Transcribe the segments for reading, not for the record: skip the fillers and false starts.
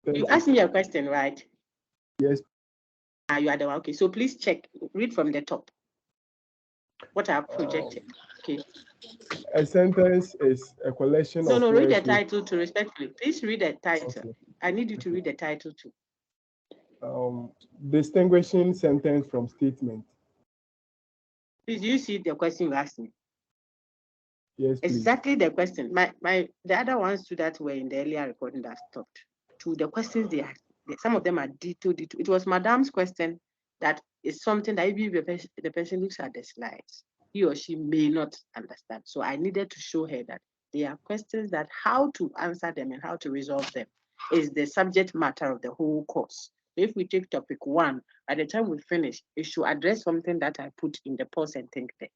You asked me a question, right? Yes. You are the one. Okay, so please check. Read from the top. What I have projected. Okay. A sentence is a collection of No, read the words title too, respectfully. Please read the title. Okay. I need you to read the title too. Distinguishing sentence from statement. Please, do you see the question you asked me? Yes, please. Exactly the question. The other ones too that were in the earlier recording that stopped. To the questions they asked, some of them are detailed. It was Madame's question that is something that if the person looks at the slides, he or she may not understand. So I needed to show her that there are questions that how to answer them and how to resolve them is the subject matter of the whole course. If we take topic 1, by the time we finish, it should address something that I put in the pause and think there.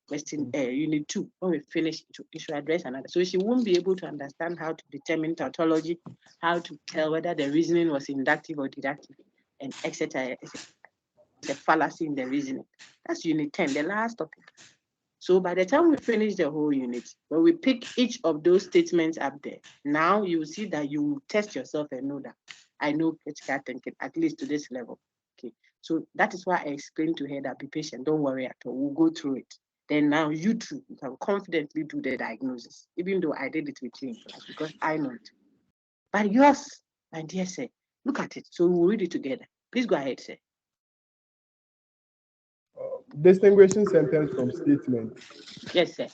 Question unit 2, when we finish, it should address another. So she won't be able to understand how to determine tautology, how to tell whether the reasoning was inductive or deductive, and etc. It's a fallacy in the reasoning. That's unit 10, the last topic. So by the time we finish the whole unit, when we pick each of those statements up there, now you will see that you will test yourself and know that I know critical thinking, at least to this level. Okay. So that is why I explained to her that be patient, don't worry at all. We'll go through it. Then now you too, you can confidently do the diagnosis, even though I did it with you in class because I know it. But yours, my dear sir, look at it. So we'll read it together. Please go ahead, sir. Distinguishing sentence from statement. Yes, sir.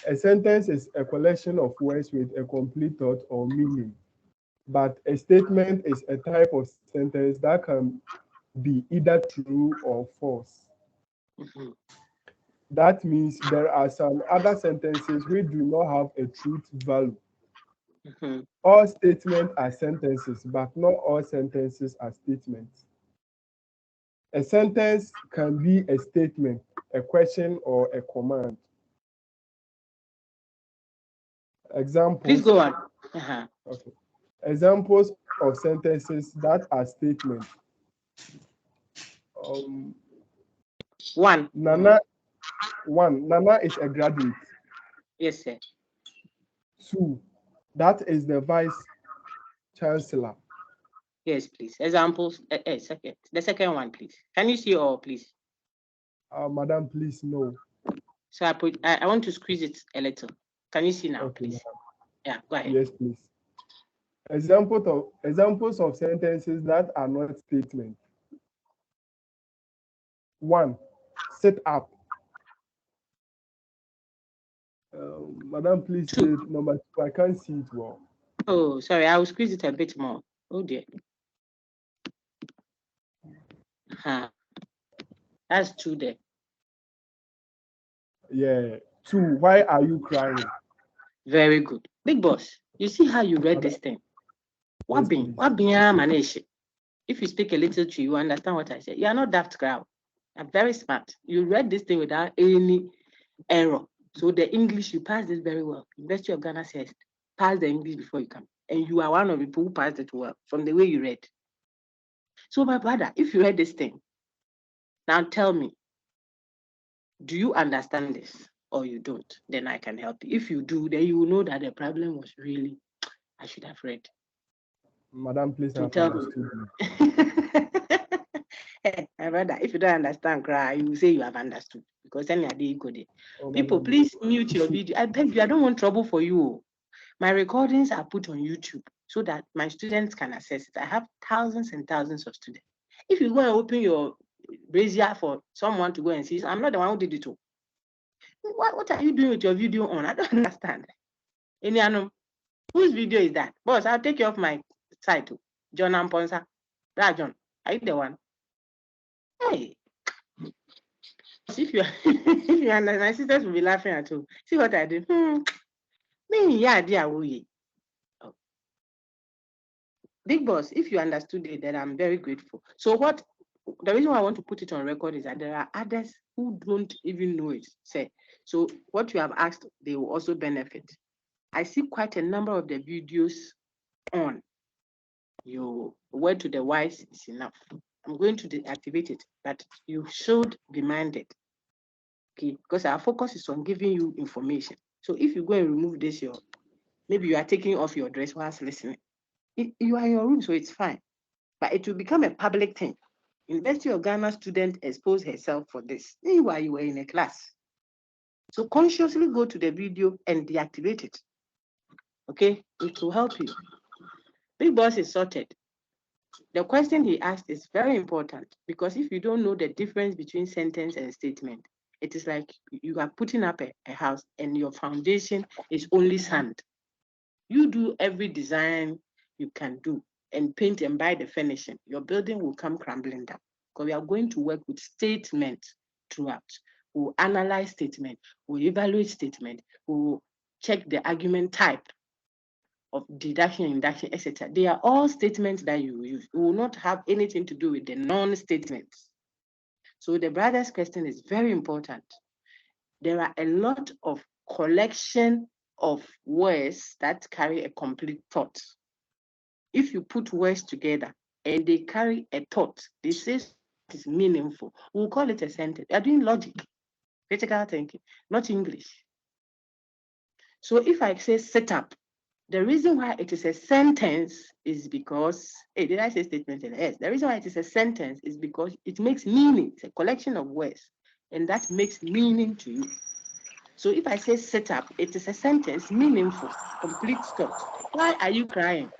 A sentence is a collection of words with a complete thought or meaning. But a statement is a type of sentence that can be either true or false. Mm-hmm. That means there are some other sentences which do not have a truth value. Mm-hmm. All statements are sentences, but not all sentences are statements. A sentence can be a statement, a question, or a command. Examples. Please go on. Uh-huh. Okay. Examples of sentences that are statements. One. Nana is a graduate. Yes, sir. 2, that is the vice chancellor. Yes, please. Examples. Second. The second one, please. Can you see all, please? Madam, please, no. So I want to squeeze it a little. Can you see now, Okay, please? Yeah, go ahead. Yes, please. Examples of sentences that are not statements. 1, sit up. Madam, please, number 2, I can't see it well. Oh, sorry, I will squeeze it a bit more. Oh dear. That's 2 there. Yeah. 2, why are you crying? Very good. Big boss, you see how you read this thing? What being manage? If you speak a little tree, you understand what I said. You are not daft crowd. You're very smart. You read this thing without any error. So the English, you passed this very well. University of Ghana says, pass the English before you come. And you are one of the people who passed it well from the way you read. So my brother, if you read this thing, now tell me, do you understand this or you don't? Then I can help you. If you do, then you will know that the problem was really, I should have read. Madam, please So have tell understood me. My brother, if you don't understand, cry, you will say you have understood. Because then you go there. People, please mute your video. I beg you, I don't want trouble for you. My recordings are put on YouTube so that my students can access it. I have thousands and thousands of students. If you go and open your brazier for someone to go and see, I'm not the one who did it all. What are you doing with your video on? I don't understand. Whose video is that? Boss, I'll take you off my site too. John Amponsa. Rajon, are you the one? Hey. If you understand, my sisters will be laughing at you. See what I do? Big boss, if you understood it, then I'm very grateful. So the reason why I want to put it on record is that there are others who don't even know it. So what you have asked, they will also benefit. I see quite a number of the videos on. Your word to the wise is enough. I'm going to deactivate it, but you should be minded. Okay, because our focus is on giving you information. So if you go and remove this, maybe you are taking off your dress whilst listening. You are in your room, so it's fine. But it will become a public thing. University of Ghana student exposed herself for this. Meanwhile, you were in a class. So consciously go to the video and deactivate it. Okay, it will help you. Big Boss is sorted. The question he asked is very important because if you don't know the difference between sentence and statement, it is like you are putting up a house and your foundation is only sand. You do every design you can do and paint and buy the finishing. Your building will come crumbling down because we are going to work with statement throughout. We'll analyze statement, we'll evaluate statement, we'll check the argument type of deduction, induction, etc. They are all statements that you use. It will not have anything to do with the non-statements. So the brother's question is very important. There are a lot of collection of words that carry a complete thought. If you put words together and they carry a thought, they say it's meaningful. We'll call it a sentence. They're doing logic, critical thinking, not English. So if I say set up, the reason why it is a sentence is because, hey, did I say statement? Yes. The reason why it is a sentence is because it makes meaning. It's a collection of words, and that makes meaning to you. So if I say set up, it is a sentence, meaningful, complete thought. Why are you crying?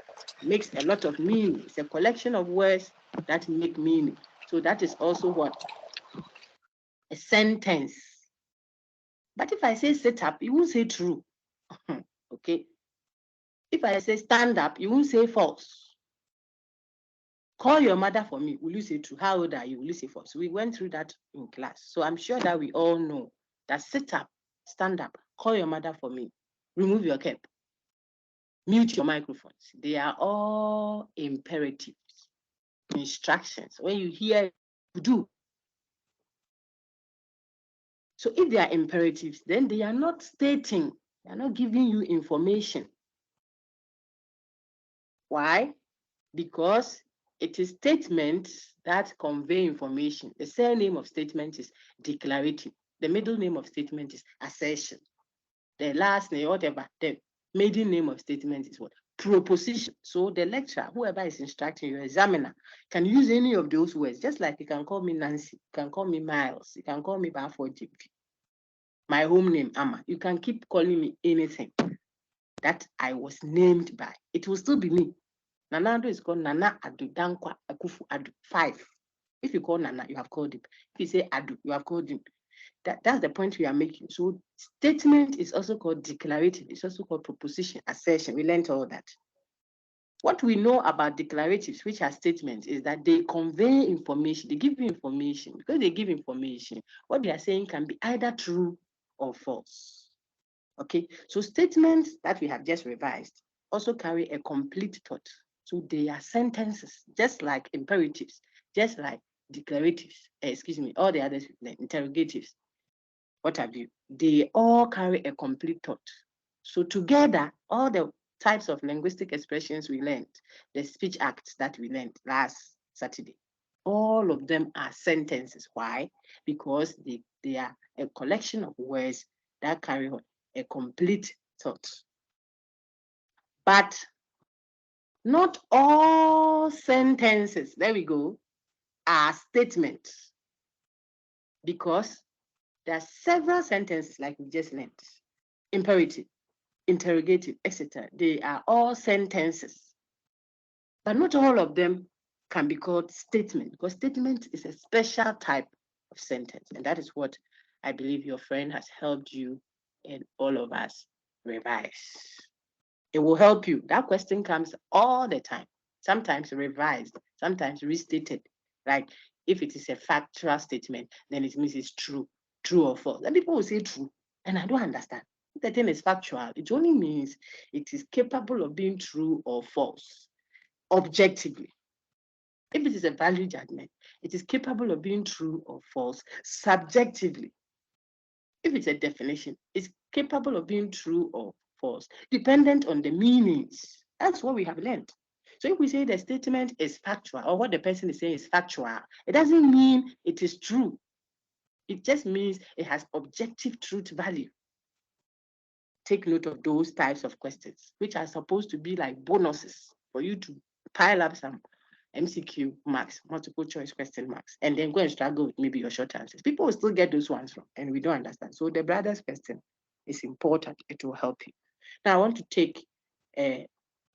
Makes a lot of meaning. It's a collection of words that make meaning. So that is also what? A sentence. But if I say set up, you won't say true. Okay. If I say stand up, you won't say false. Call your mother for me. Will you say true? How old are you? Will you say false? We went through that in class. So I'm sure that we all know that sit up, stand up, call your mother for me, remove your cap, mute your microphones. They are all imperatives, instructions. When you hear, you do. So if they are imperatives, then they are not stating, they are not giving you information. Why? Because it is statements that convey information. The surname of statement is declarative. The middle name of statement is assertion. The last name, whatever, the maiden name of statement is what? Proposition. So the lecturer, whoever is instructing your examiner, can use any of those words. Just like you can call me Nancy, you can call me Miles, you can call me Bafo. My home name, Amma. You can keep calling me anything that I was named by. It will still be me. Nana Ado is called Nana Ado Dankwa Akufu Ado 5. If you call Nana, you have called him. If you say Ado, you have called him. That's the point we are making. So statement is also called declarative. It's also called proposition, assertion. We learned all that. What we know about declaratives, which are statements, is that they convey information. They give you information. Because they give information, what they are saying can be either true or false. Okay, so statements that we have just revised also carry a complete thought. So they are sentences, just like imperatives, just like declaratives, all the others, like interrogatives, what have you. They all carry a complete thought. So together, all the types of linguistic expressions we learned, the speech acts that we learned last Saturday, all of them are sentences. Why? Because they are a collection of words that carry a complete thought. But not all sentences, there we go, are statements, because there are several sentences like we just learned. Imperative, interrogative, etc. They are all sentences. But not all of them can be called statement, because statement is a special type of sentence. And that is what I believe your friend has helped you and all of us revise. It will help you. That question comes all the time, sometimes revised, sometimes restated. Like if it is a factual statement, then it means it's true or false. And people will say true, and I don't understand. If the thing is factual, it only means it is capable of being true or false, objectively. If it is a value judgment, it is capable of being true or false, subjectively. If it's a definition, it's capable of being true or false, dependent on the meanings. That's what we have learned. So if we say the statement is factual, or what the person is saying is factual, it doesn't mean it is true. It just means it has objective truth value. Take note of those types of questions, which are supposed to be like bonuses for you to pile up some MCQ marks, multiple choice question marks, and then go and struggle with maybe your short answers. People will still get those ones wrong, and we don't understand. So the brother's question is important. It will help you. Now I want to take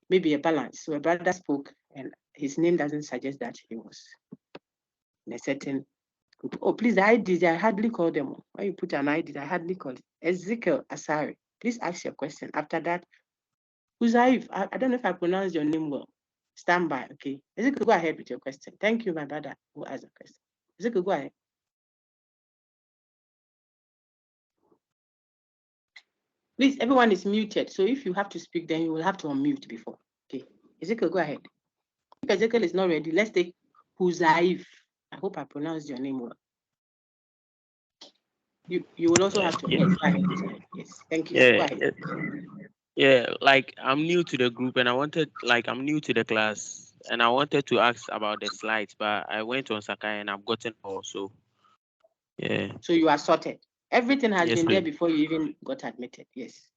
maybe a balance. So a brother spoke, and his name doesn't suggest that he was in a certain group. Oh, please, the IDs, I hardly call them. When you put an ID, I hardly call it. Ezekiel Asari, please ask your question. After that, Uzaif, I don't know if I pronounced your name well. Stand by, okay? Ezekiel, go ahead with your question. Thank you, my brother, who asked the question. Ezekiel, go ahead. Please, everyone is muted. So if you have to speak, then you will have to unmute before. Okay. Ezekiel, go ahead. If Ezekiel is not ready, let's take Huzaif. I hope I pronounced your name well. You will also have to. Yes, go ahead. Yes, thank you. Yeah, Go ahead. yeah. Like I'm new to the group, and I'm new to the class, and I wanted to ask about the slides, but I went on Sakai and I've gotten all. So, yeah. So you are sorted. Everything has been there please. before you even got admitted. Yes.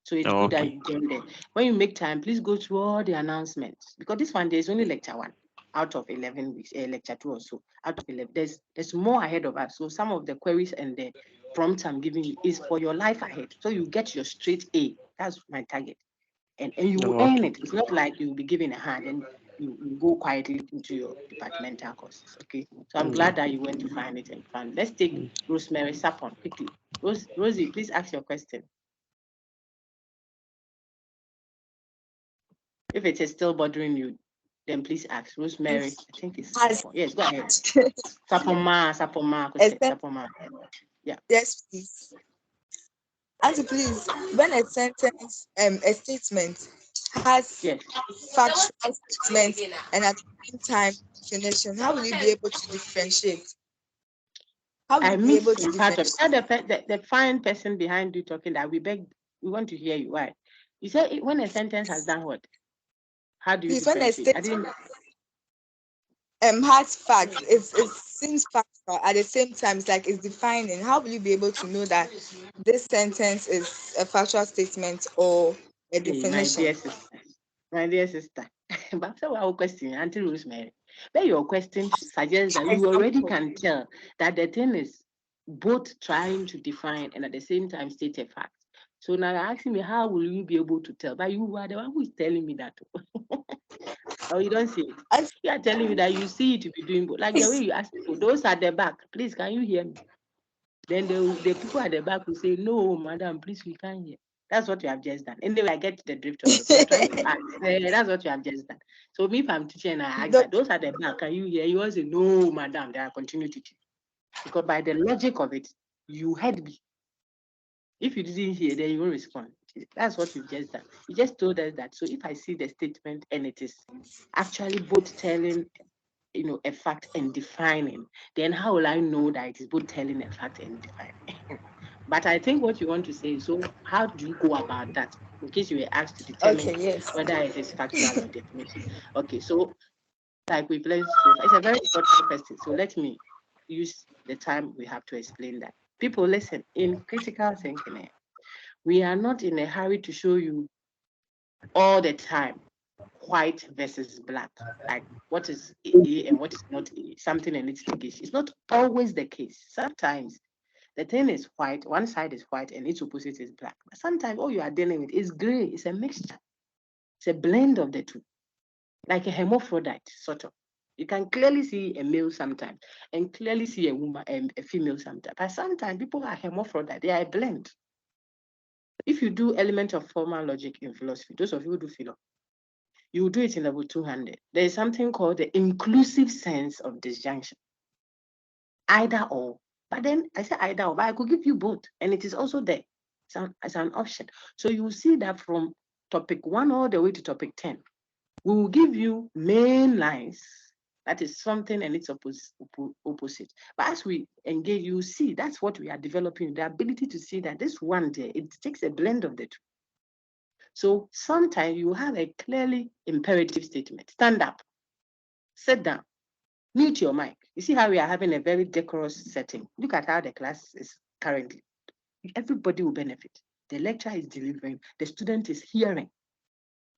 So it's Oh, good that okay. you joined there. When you make time, please go through all the announcements, because this one there's only lecture 1 out of 11 weeks, lecture 2 or so out of 11. There's more ahead of us. So some of the queries and the prompts I'm giving you is for your life ahead. So you get your straight A. That's my target. And you will earn it. It's not like you'll be given a hand and you go quietly into your departmental courses. Okay. So I'm glad that you went to find it and found it. Let's take Rosemary Sapon quickly. Rosie, please ask your question. If it is still bothering you, then please ask. Rosemary, I think it's Sapon. Yes, go ahead. Sapoma. Yeah. Yes, please. Auntie, please, when a sentence, a statement has factual statement and at the same time definition, how will you be able to differentiate? How will you be able to differentiate? The fine person behind you talking that we want to hear you. Why? You say when a sentence has done what? How do you differentiate? When a statement has facts, it seems factual at the same time. It's like it's defining. How will you be able to know that this sentence is a factual statement or a definition? My dear sister, but so our question, Auntie Rosemary, but your question suggests that you already can tell that the thing is both trying to define and at the same time state a fact. So now you're asking me, how will you be able to tell? But you are the one who is telling me that. Oh, you don't see it. You are telling me that you see it to be doing both. Like the way you ask people, those at the back, please, can you hear me? Then the people at the back will say, no, madam, please, we can't hear. That's what you have just done. Anyway, I get the drift of it. You're trying to ask. That's what you have just done. So me, if I'm teaching and I ask that, those at the back, can you hear? You will say, no, madam, they are continue teaching. Because by the logic of it, you heard me. If you didn't hear, then you won't respond. That's what you've just done. You just told us that. So if I see the statement and it is actually both telling, a fact and defining, then how will I know that it is both telling a fact and defining? But I think what you want to say is, so how do you go about that? In case you were asked to determine whether it is factual or definition. Okay, so like we've learned so far, it's a very important question. So let me use the time we have to explain that. People, listen, in critical thinking, we are not in a hurry to show you all the time white versus black, like what is A and what is not A, something and its negation. It's not always the case. Sometimes the thing is white, one side is white and its opposite is black. But sometimes all you are dealing with is gray. It's a mixture. It's a blend of the two, like a hermaphrodite, sort of. You can clearly see a male sometimes and clearly see a woman and a female sometimes. But sometimes people are hermaphrodite. They are a blend. If you do element of formal logic in philosophy, those of you who do philo, you will do it in level 200. There is something called the inclusive sense of disjunction. Either or. But then I say either or, but I could give you both. And it is also there as an option. So you will see that from topic 1 all the way to topic 10, we will give you main lines. That is something and its opposite. But as we engage, you see that's what we are developing, the ability to see that this one day, it takes a blend of the two. So sometimes you have a clearly imperative statement. Stand up, sit down, mute your mic. You see how we are having a very decorous setting. Look at how the class is currently. Everybody will benefit. The lecturer is delivering, the student is hearing.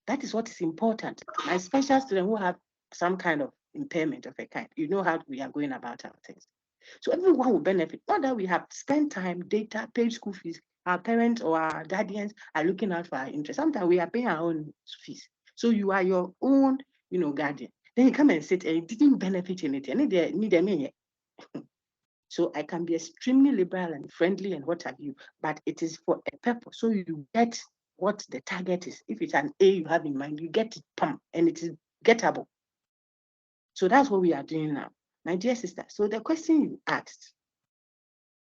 That is what is important. My special students who have some kind of impairment of a kind, you know how we are going about our things. So everyone will benefit. Not that we have spent time, data, paid school fees. Our parents or our guardians are looking out for our interest. Sometimes we are paying our own fees. So you are your own, guardian. Then you come and sit and you didn't benefit in it. So I can be extremely liberal and friendly and what have you, but it is for a purpose. So you get what the target is. If it's an A you have in mind, you get it, pump, and it is gettable. So that's what we are doing now. My dear sister, so the question you asked,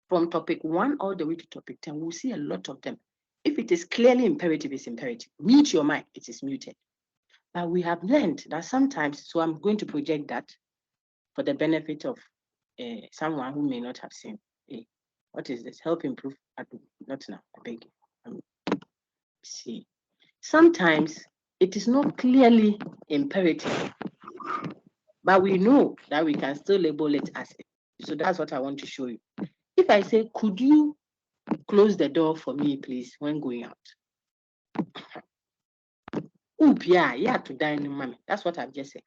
from topic 1 all the way to topic 10, we'll see a lot of them. If it is clearly imperative, it's imperative. Mute your mic, it is muted. But we have learned that sometimes, so I'm going to project that for the benefit of someone who may not have seen. What is this? Help improve. Not now, I beg you. See. Sometimes it is not clearly imperative, but we know that we can still label it as it. So that's what I want to show you. If I say, could you close the door for me, please, when going out? Yeah, to dine, mommy. That's what I've just said.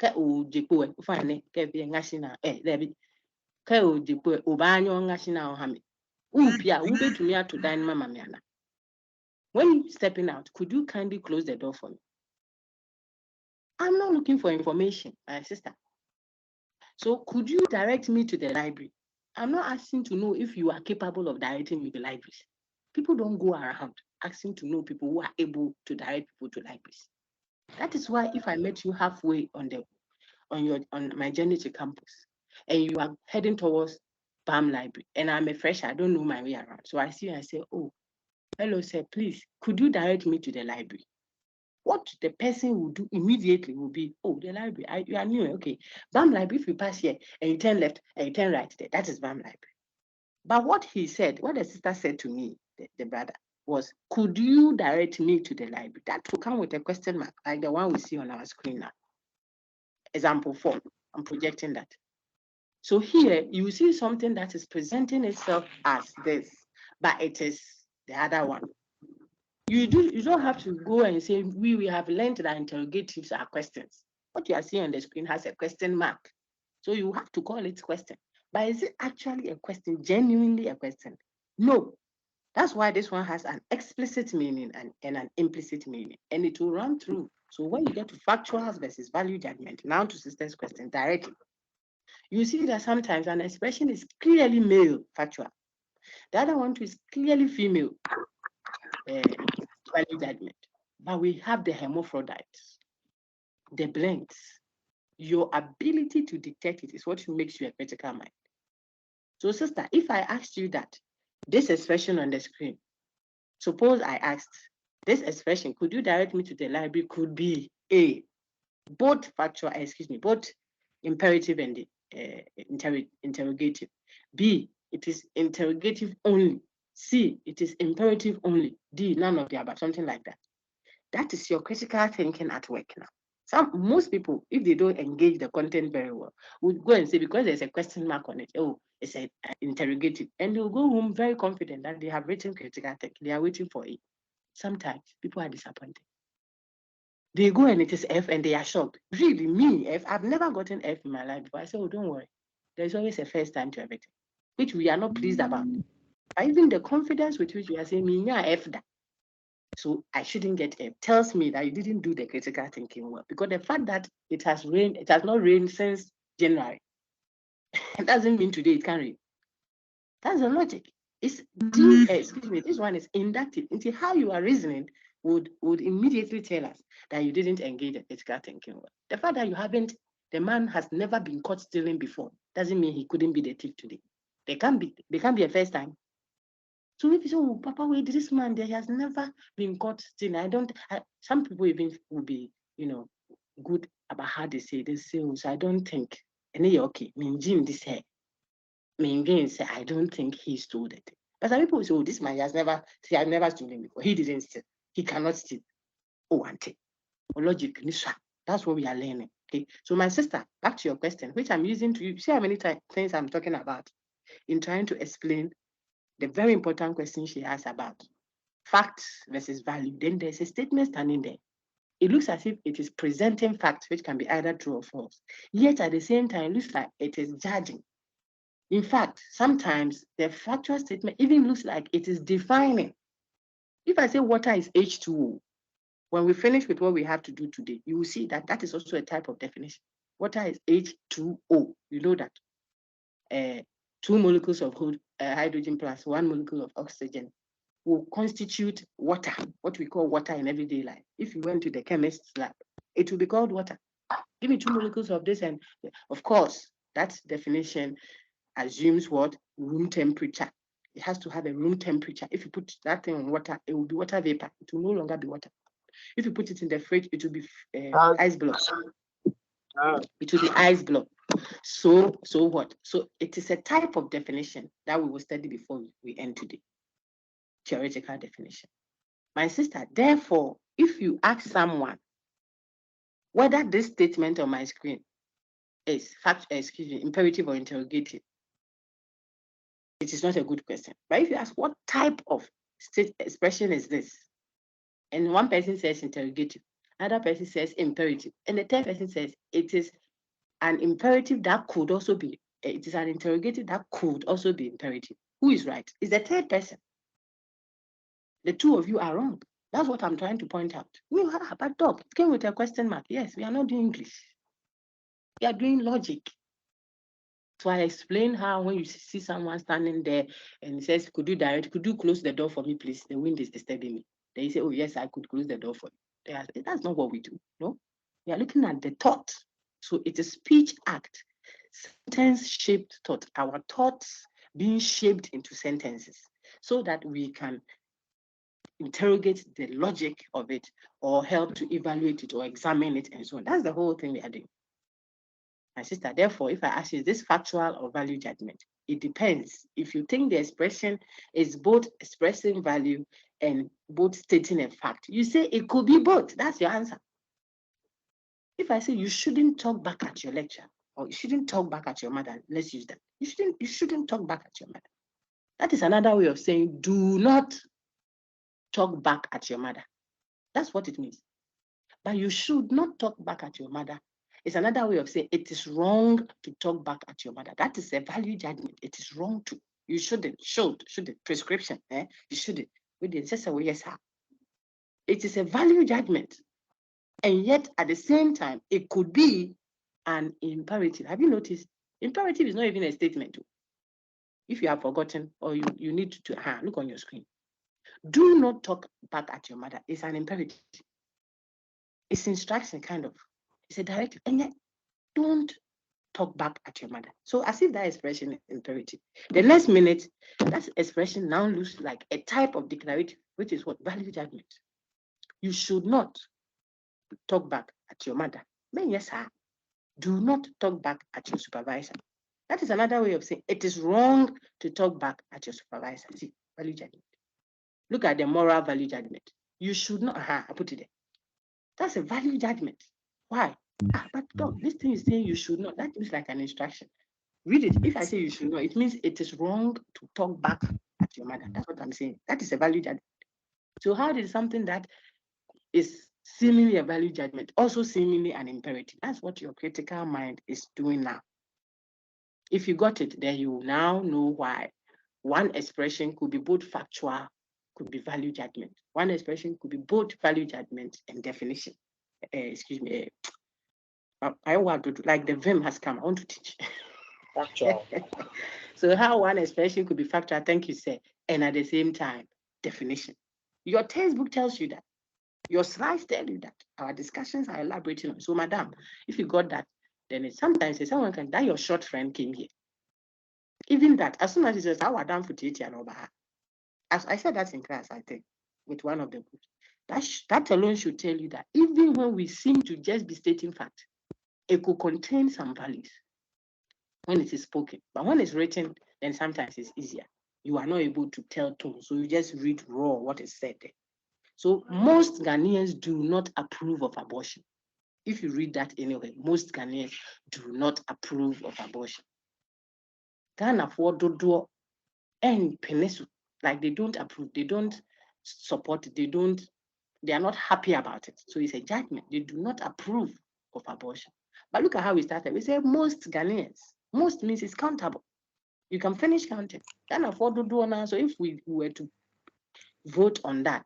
When you stepping out, could you kindly close the door for me? I'm not looking for information, my sister. So could you direct me to the library? I'm not asking to know if you are capable of directing me to libraries. People don't go around asking to know people who are able to direct people to libraries. That is why if I met you halfway on my journey to campus, and you are heading towards BAM Library, and I'm a fresh, I don't know my way around. So I see you and say, oh, hello, sir, please, could you direct me to the library? What the person will do immediately will be, oh, the library, you are new, okay. BAM Library, if you pass here and you turn left and you turn right there, that is BAM Library. But what he said, what the sister said to me, the brother, was, could you direct me to the library? That will come with a question mark, like the one we see on our screen now. Example 4, I'm projecting that. So here, you see something that is presenting itself as this, but it is the other one. You don't have to go and say, we have learned that interrogatives are questions. What you are seeing on the screen has a question mark. So you have to call it question. But is it actually a question, genuinely a question? No. That's why this one has an explicit meaning and an implicit meaning. And it will run through. So when you get to factuals versus value judgment, now to sister's question directly, you see that sometimes an expression is clearly male, factual. The other one is clearly female, value judgment. But we have the hermaphrodites, the blends. Your ability to detect it is what makes you a critical mind. So, sister, if I asked you that this expression on the screen, suppose I asked this expression, could you direct me to the library? Could be A, both factual, both imperative and interrogative. B, it is interrogative only. C, it is imperative only. D, none of the above, something like that. That is your critical thinking at work now. Most people, if they don't engage the content very well, would go and say, because there's a question mark on it, oh, it's an interrogative, and they'll go home very confident that they have written critical thinking. They are waiting for it. Sometimes people are disappointed. They go and it is F and they are shocked. Really, me, F, I've never gotten F in my life before. I say, oh, don't worry. There's always a first time to everything, which we are not pleased about. But even the confidence with which we are saying, me, yeah, F that. So I shouldn't get F, tells me that you didn't do the critical thinking well. Because the fact that it has not rained since January, it doesn't mean today it can rain. That's the logic. It's this one is inductive. Into how you are reasoning would immediately tell us that you didn't engage in critical thinking well. The fact that the man has never been caught stealing before doesn't mean he couldn't be the thief today. They can be a first time. So if you say, oh, Papa, wait, this man there has never been caught stealing. Some people even will be, good about how they say. They say, oh, so I don't think, and they okay, Jim this hair. Say, I don't think he stole it. But some people say, oh, this man has never stolen before. He didn't steal. He cannot steal. Oh, auntie. Logic. That's what we are learning. Okay. So my sister, back to your question, which I'm using to see how many things I'm talking about in trying to explain the very important question she asked about facts versus value. Then there's a statement standing there. it looks as if it is presenting facts which can be either true or false. Yet at the same time, it looks like it is judging. In fact, sometimes the factual statement even looks like it is defining. If I say water is H2O, when we finish with what we have to do today, you will see that that is also a type of definition. Water is H2O. You know that 2 molecules of hydrogen plus 1 molecule of oxygen will constitute water, what we call water in everyday life. If you went to the chemist's lab, it will be called water. Give me 2 molecules of this, and of course, that definition assumes what? Room temperature. It has to have a room temperature. If you put that thing on water, it will be water vapor. It will no longer be water. If you put it in the fridge, it will be ice block. It will be ice block. So what? So it is a type of definition that we will study before we end today. Theoretical definition. My sister, therefore, if you ask someone whether this statement on my screen is imperative or interrogative, it is not a good question. But if you ask what type of expression is this, and one person says interrogative, another person says imperative, and the third person says it is an imperative that could also be, it is an interrogative that could also be imperative. Who is right? Is the third person. The two of you are wrong. That's what I'm trying to point out. But dog, it came with a question mark. Yes, we are not doing English. We are doing logic. So I explain how when you see someone standing there and he says, could you close the door for me, please? The wind is disturbing me. Then you say, oh, yes, I could close the door for you. That's not what we do. No, we are looking at the thought. So it is speech act, sentence-shaped thought. Our thoughts being shaped into sentences so that we can interrogate the logic of it or help to evaluate it or examine it and so on. That's the whole thing we are doing. My sister, therefore, if I ask you, is this factual or value judgment? It depends. If you think the expression is both expressing value and both stating a fact, you say it could be both. That's your answer. If I say you shouldn't talk back at your lecturer or you shouldn't talk back at your mother, let's use that. You shouldn't talk back at your mother. That is another way of saying do not talk back at your mother. That's what it means. But you should not talk back at your mother. It's another way of saying it is wrong to talk back at your mother. That is a value judgment. It is wrong to. You shouldn't. Prescription. You shouldn't. Yes, sir. It is a value judgment. And yet, at the same time, it could be an imperative. Have you noticed? Imperative is not even a statement. If you have forgotten or you need to look on your screen. Do not talk back at your mother. It's an imperative. It's instruction, kind of. It's a directive. And yet, don't talk back at your mother. So as if that expression is imperative. The next minute, that expression now looks like a type of declarative, which is what? Value judgment. You should not talk back at your mother. Then yes, sir. Do not talk back at your supervisor. That is another way of saying it is wrong to talk back at your supervisor. See, value judgment. Look at the moral value judgment. You should not, I put it there. That's a value judgment. Why? But dog, this thing is saying you should not. That looks like an instruction. Read it. If I say you should not, it means it is wrong to talk back at your mother. That's what I'm saying. That is a value judgment. So how did something that is seemingly a value judgment also seemingly an imperative? That's what your critical mind is doing now. If you got it, then you now know why one expression could be both factual, could be value judgment. One expression could be both value judgment and definition. I want to, like the vim has come, I want to teach. Factual. So how one expression could be factual, thank you, sir, and at the same time, definition. Your textbook tells you that. Your slides tell you that. Our discussions are elaborating on. So, madam, if you got that, then sometimes someone can, that your short friend came here. Even that, as soon as he says, how are done for teaching over her? As I said that in class, I think, with one of the groups. That alone should tell you that even when we seem to just be stating fact, it could contain some values when it is spoken. But when it's written, then sometimes it's easier. You are not able to tell tone, so you just read raw what is said there. So most Ghanaians do not approve of abortion. If you read that anyway, most Ghanaians do not approve of abortion. Ghana for Dodo and Penesu, like they don't approve, they don't support, they don't they are not happy about it. So it's a judgment. They do not approve of abortion. But look at how we started. We say most Ghanaians. Most means it's countable. You can finish counting. So if we were to vote on that,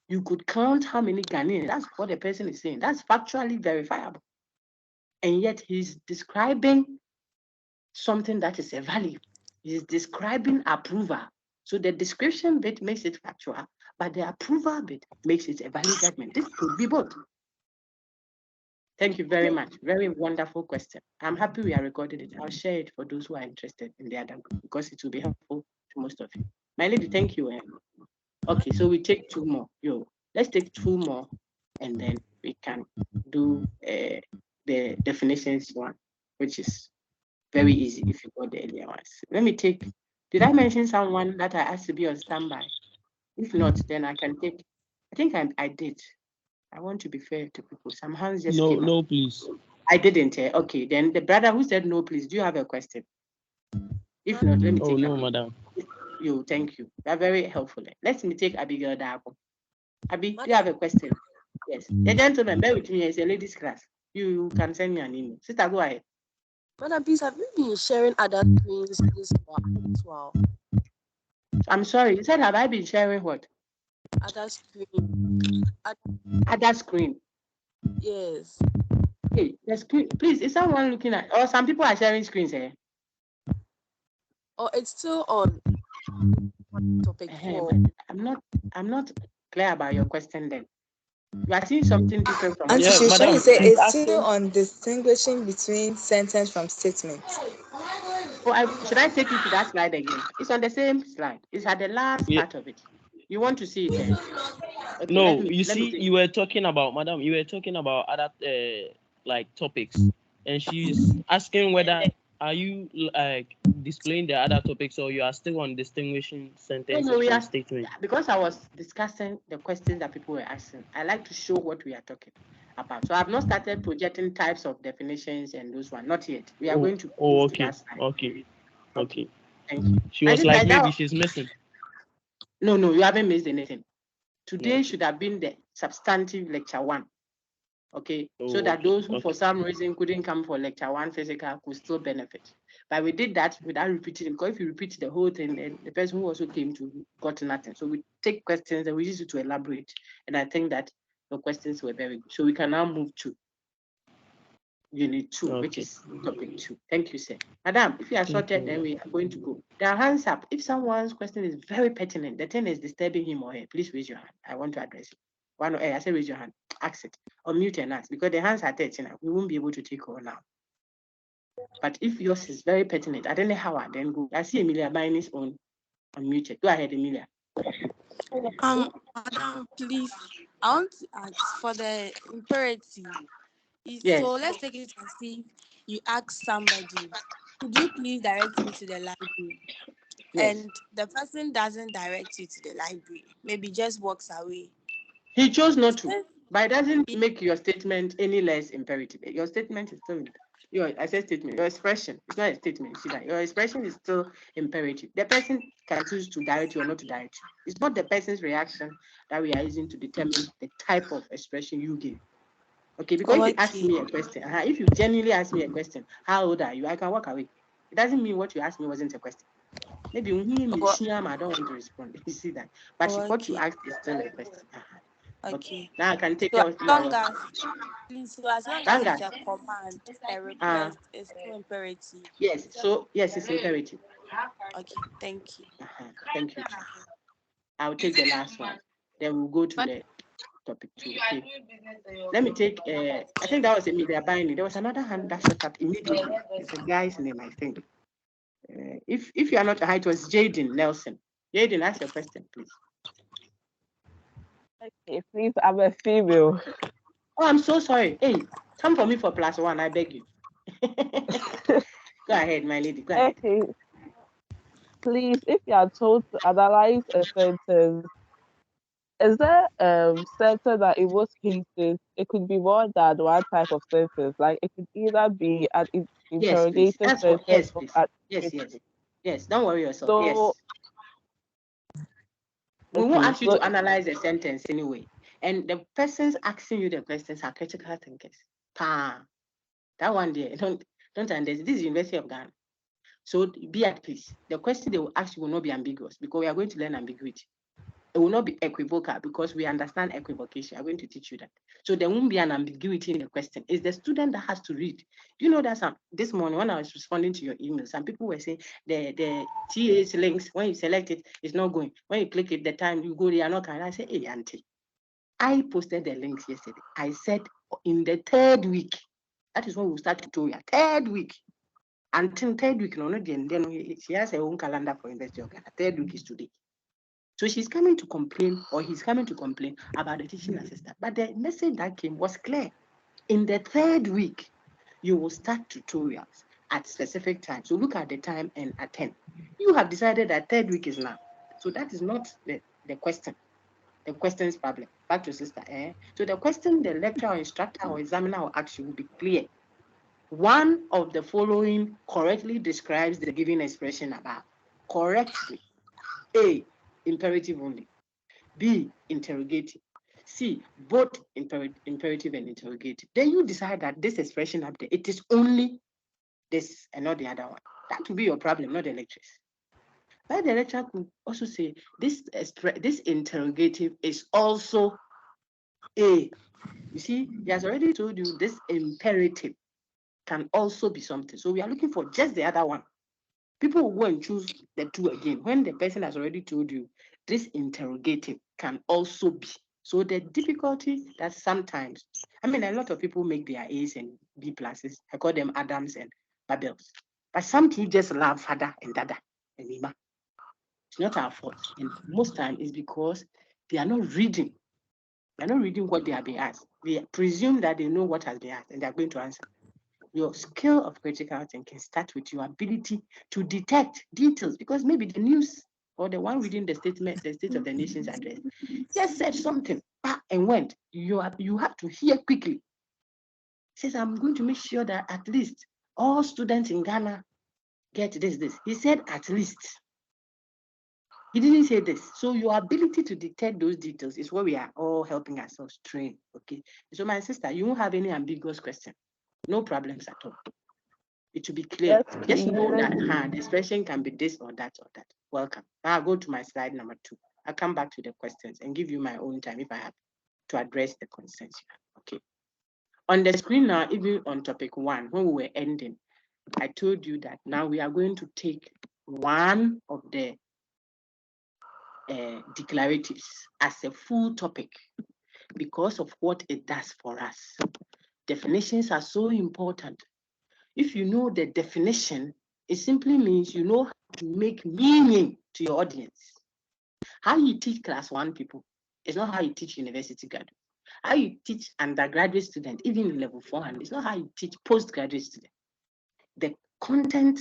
you could count how many Ghanaians. That's what the person is saying. That's factually verifiable. And yet he's describing something that is a value. He's describing approval. So the description bit makes it factual, but the approval bit makes it a valid judgment. This could be both. Thank you very much. Very wonderful question. I'm happy we are recording it. I'll share it for those who are interested in the other group because it will be helpful to most of you. My lady, thank you. Okay, so we take two more. Let's take two more and then we can do the definitions one, which is very easy if you got the earlier ones. Let me take, did I mention someone that I asked to be on standby? If not, then I can take, I think I did. I want to be fair to people. Some hands just came up. No, please. I didn't. Okay, then the brother who said no, please, do you have a question? If not, let me take no, madam. Thank you. You are very helpful. Let me take Abigail Dabo. Abi, do you have a question? Yes. The gentleman, bear with me, it's a ladies' class. You can send me an email. Sister, go ahead. Madam, please, have you been sharing other screens this while? I'm sorry, you said, have I been sharing what? Other screen. Other screen. Yes. Hey, the screen, please, is someone looking at, or some people are sharing screens here? Oh, it's still on topic 4. I'm not clear about your question then. You are seeing something different from Auntie, she's trying to say it's still on distinguishing between sentence from statement. Should I take you to that slide again? It's on the same slide. It's at the last part of it. You want to see it? Okay, no, you were talking about, madam, you were talking about other like topics, and she's asking whether are you like displaying the other topics or you are still on distinguishing sentences from statements? Because I was discussing the questions that people were asking, I like to show what we are talking about. So I've not started projecting types of definitions and those ones, not yet. We are going to okay. Thank you. She was like maybe she's missing. No, you haven't missed anything. Today should have been the substantive lecture 1. Okay, so that those who for some reason couldn't come for lecture 1 physical could still benefit. But we did that without repeating, because if you repeat the whole thing, then the person who also came to got nothing. So we take questions and we use it to elaborate. And I think that the questions were very good. So we can now move to Unit 2, which is topic 2. Thank you, sir. Madam, if you are sorted, then we are going to go. There are hands up. If someone's question is very pertinent, the thing is disturbing him or her, please raise your hand. I want to address it. I say raise your hand. Ask it. Or mute and ask, because the hands are 13. We won't be able to take all now. But if yours is very pertinent, I don't know how I then go. I see Emilia buying his own unmuted. Go ahead, Emilia. Madam, please, I want to ask for the imperative. Yes. So let's take it and see. You ask somebody, could you please direct me to the library? Yes. And the person doesn't direct you to the library, maybe just walks away. He chose not to, but it doesn't make your statement any less imperative. Your statement is still, I said statement, your expression, it's not a statement, see that your expression is still imperative. The person can choose to direct you or not to direct you. It's not the person's reaction that we are using to determine the type of expression you give. Okay, because if you ask me a question, if you genuinely ask me a question, how old are you? I can walk away. It doesn't mean what you asked me wasn't a question. Maybe I don't want to respond. You see that? But what you asked is still a question. Okay. Now I can take so as long as it's a command, a request is still imperative. Yes. So yes, it's imperative. Okay. Thank you. Thank you. I'll take the last one. Then we'll go to the topic 2. Okay. Let me take. I think that was Emilia Binding. There was another hand that shot up immediately. It's a guy's name, I think. If you are not a height, it was Jaden Nelson. Jaden, ask your question, please. Okay, please, I'm a female. Oh, I'm so sorry. Hey, come for me for +1, I beg you. Go ahead, my lady. Go ahead. Okay. Please, if you are told to analyze a sentence, is there sentence that in most cases it could be more than one type of sentence? Like it could either be an interrogative sentence or Yes. Don't worry yourself. So, yes. We won't ask you to analyze a sentence anyway. And the persons asking you the questions are critical thinkers. That one there, don't understand. This is University of Ghana. So be at peace. The question they will ask you will not be ambiguous because we are going to learn ambiguity. It will not be equivocal because we understand equivocation. I'm going to teach you that. So there won't be an ambiguity in the question. It's the student that has to read. Do you know that this morning when I was responding to your email, some people were saying the TA's links, when you select it, it's not going. When you click it, the time you go, they are not coming. I say, hey, auntie, I posted the links yesterday. I said in the 3rd week, that is when we'll start tutorial. 3rd week. Until 3rd week, no, then she has her own calendar for University of Ghana. 3rd week is today. So she's coming to complain, or he's coming to complain about the teaching assistant. But the message that came was clear. In the 3rd week, you will start tutorials at specific times. So look at the time and attend. You have decided that 3rd week is now. So that is not the question. The question is problem. Back to sister. So the question the lecturer or instructor or examiner will ask you will be clear. One of the following correctly describes the given expression above. Correctly. A, imperative only. B, interrogative. C, both imperative and interrogative. Then you decide that this expression up there, it is only this and not the other one. That will be your problem, not the lecturers. But the lecturer could also say this interrogative is also A. You see, he has already told you this imperative can also be something. So we are looking for just the other one. People will go and choose the two again when the person has already told you this interrogative can also be. So the difficulty that sometimes, I mean, a lot of people make their A's and B pluses. I call them Adams and Babels. But some people just love Father and Dada and Mima. It's not our fault. And most time it's because they are not reading. They are not reading what they are being asked. They presume that they know what has been asked and they are going to answer. Your skill of critical thinking starts with your ability to detect details, because maybe the news or the one reading the statement, the State of the Nation's address, just said something and went. You have to hear quickly. He says, I'm going to make sure that at least all students in Ghana get this. He said at least. He didn't say this. So your ability to detect those details is what we are all helping ourselves train. Okay. So my sister, you won't have any ambiguous question. No problems at all. It will be clear. Yes, Just know please. that the expression can be this or that or that. Welcome. Now I'll go to my slide number 2. I'll come back to the questions and give you my own time if I have to address the concerns you have. Okay. On the screen now, even on topic 1, when we were ending, I told you that now we are going to take one of the declaratives as a full topic because of what it does for us. Definitions are so important. If you know the definition, it simply means you know how to make meaning to your audience. How you teach class 1 people is not how you teach university graduates. How you teach undergraduate students, even in level 400, it's not how you teach postgraduate students. The content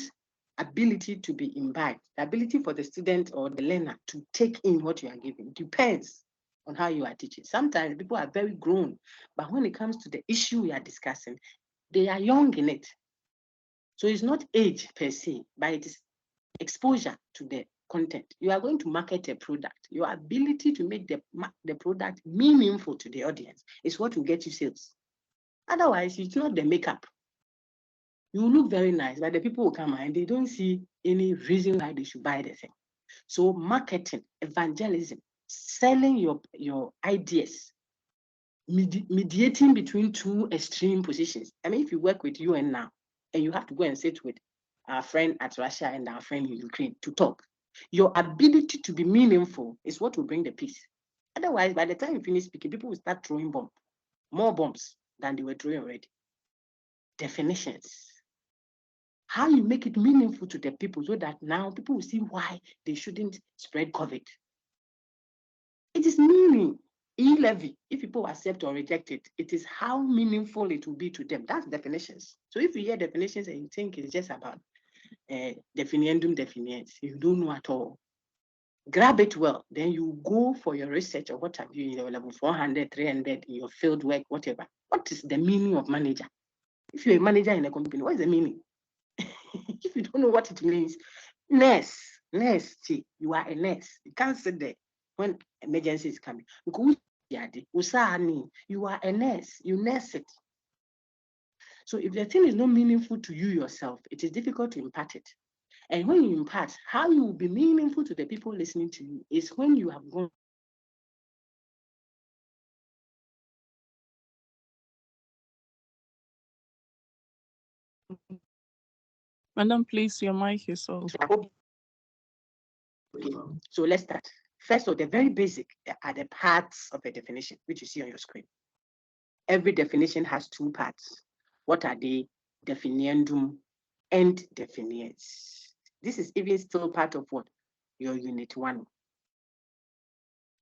ability to be imbibed, the ability for the student or the learner to take in what you are giving depends on how you are teaching. Sometimes people are very grown, but when it comes to the issue we are discussing, they are young in it. So it's not age per se, but it is exposure to the content. You are going to market a product. Your ability to make the product meaningful to the audience is what will get you sales. Otherwise, it's not the makeup. You look very nice, but the people will come and they don't see any reason why they should buy the thing. So marketing, evangelism, selling your ideas, mediating between two extreme positions. I mean, if you work with UN now, and you have to go and sit with our friend at Russia and our friend in Ukraine to talk, your ability to be meaningful is what will bring the peace. Otherwise, by the time you finish speaking, people will start throwing more bombs than they were throwing already. Definitions. How you make it meaningful to the people so that now people will see why they shouldn't spread COVID. It is meaning. E-levy, if people accept or reject it, it is how meaningful it will be to them. That's definitions. So if you hear definitions and you think it's just about definiendum definiens, you don't know at all. Grab it well, then you go for your research or what have you in your level 400, 300, in your field work, whatever. What is the meaning of manager? If you're a manager in a company, what is the meaning? If you don't know what it means, nurse, see, you are a nurse. You can't sit there when emergency is coming. Because Usani, you are a nurse, you nurse it. So if the thing is not meaningful to you yourself, it is difficult to impart it. And when you impart, how you will be meaningful to the people listening to you is when you have gone. Madam, please, your mic is off. Okay. So let's start. First of all, the very basic are the parts of a definition, which you see on your screen. Every definition has two parts. What are they? Definiendum and definiens. This is even still part of what? Your unit 1.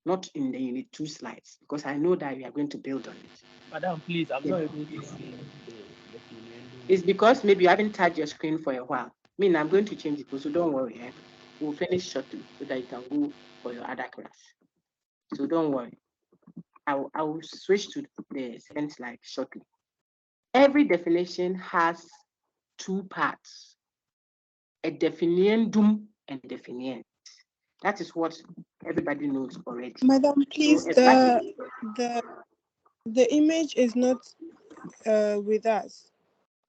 Not in the unit 2 slides, because I know that we are going to build on it. Madam, please, I'm not able to see the It's because maybe you haven't touched your screen for a while. I mean, I'm going to change it, so don't worry. We'll finish shortly so that you can go for your other class. So don't worry. I will switch to the second slide shortly. Every definition has two parts, a definiendum and definiens. That is what everybody knows already. Madam, please, So the image is not with us.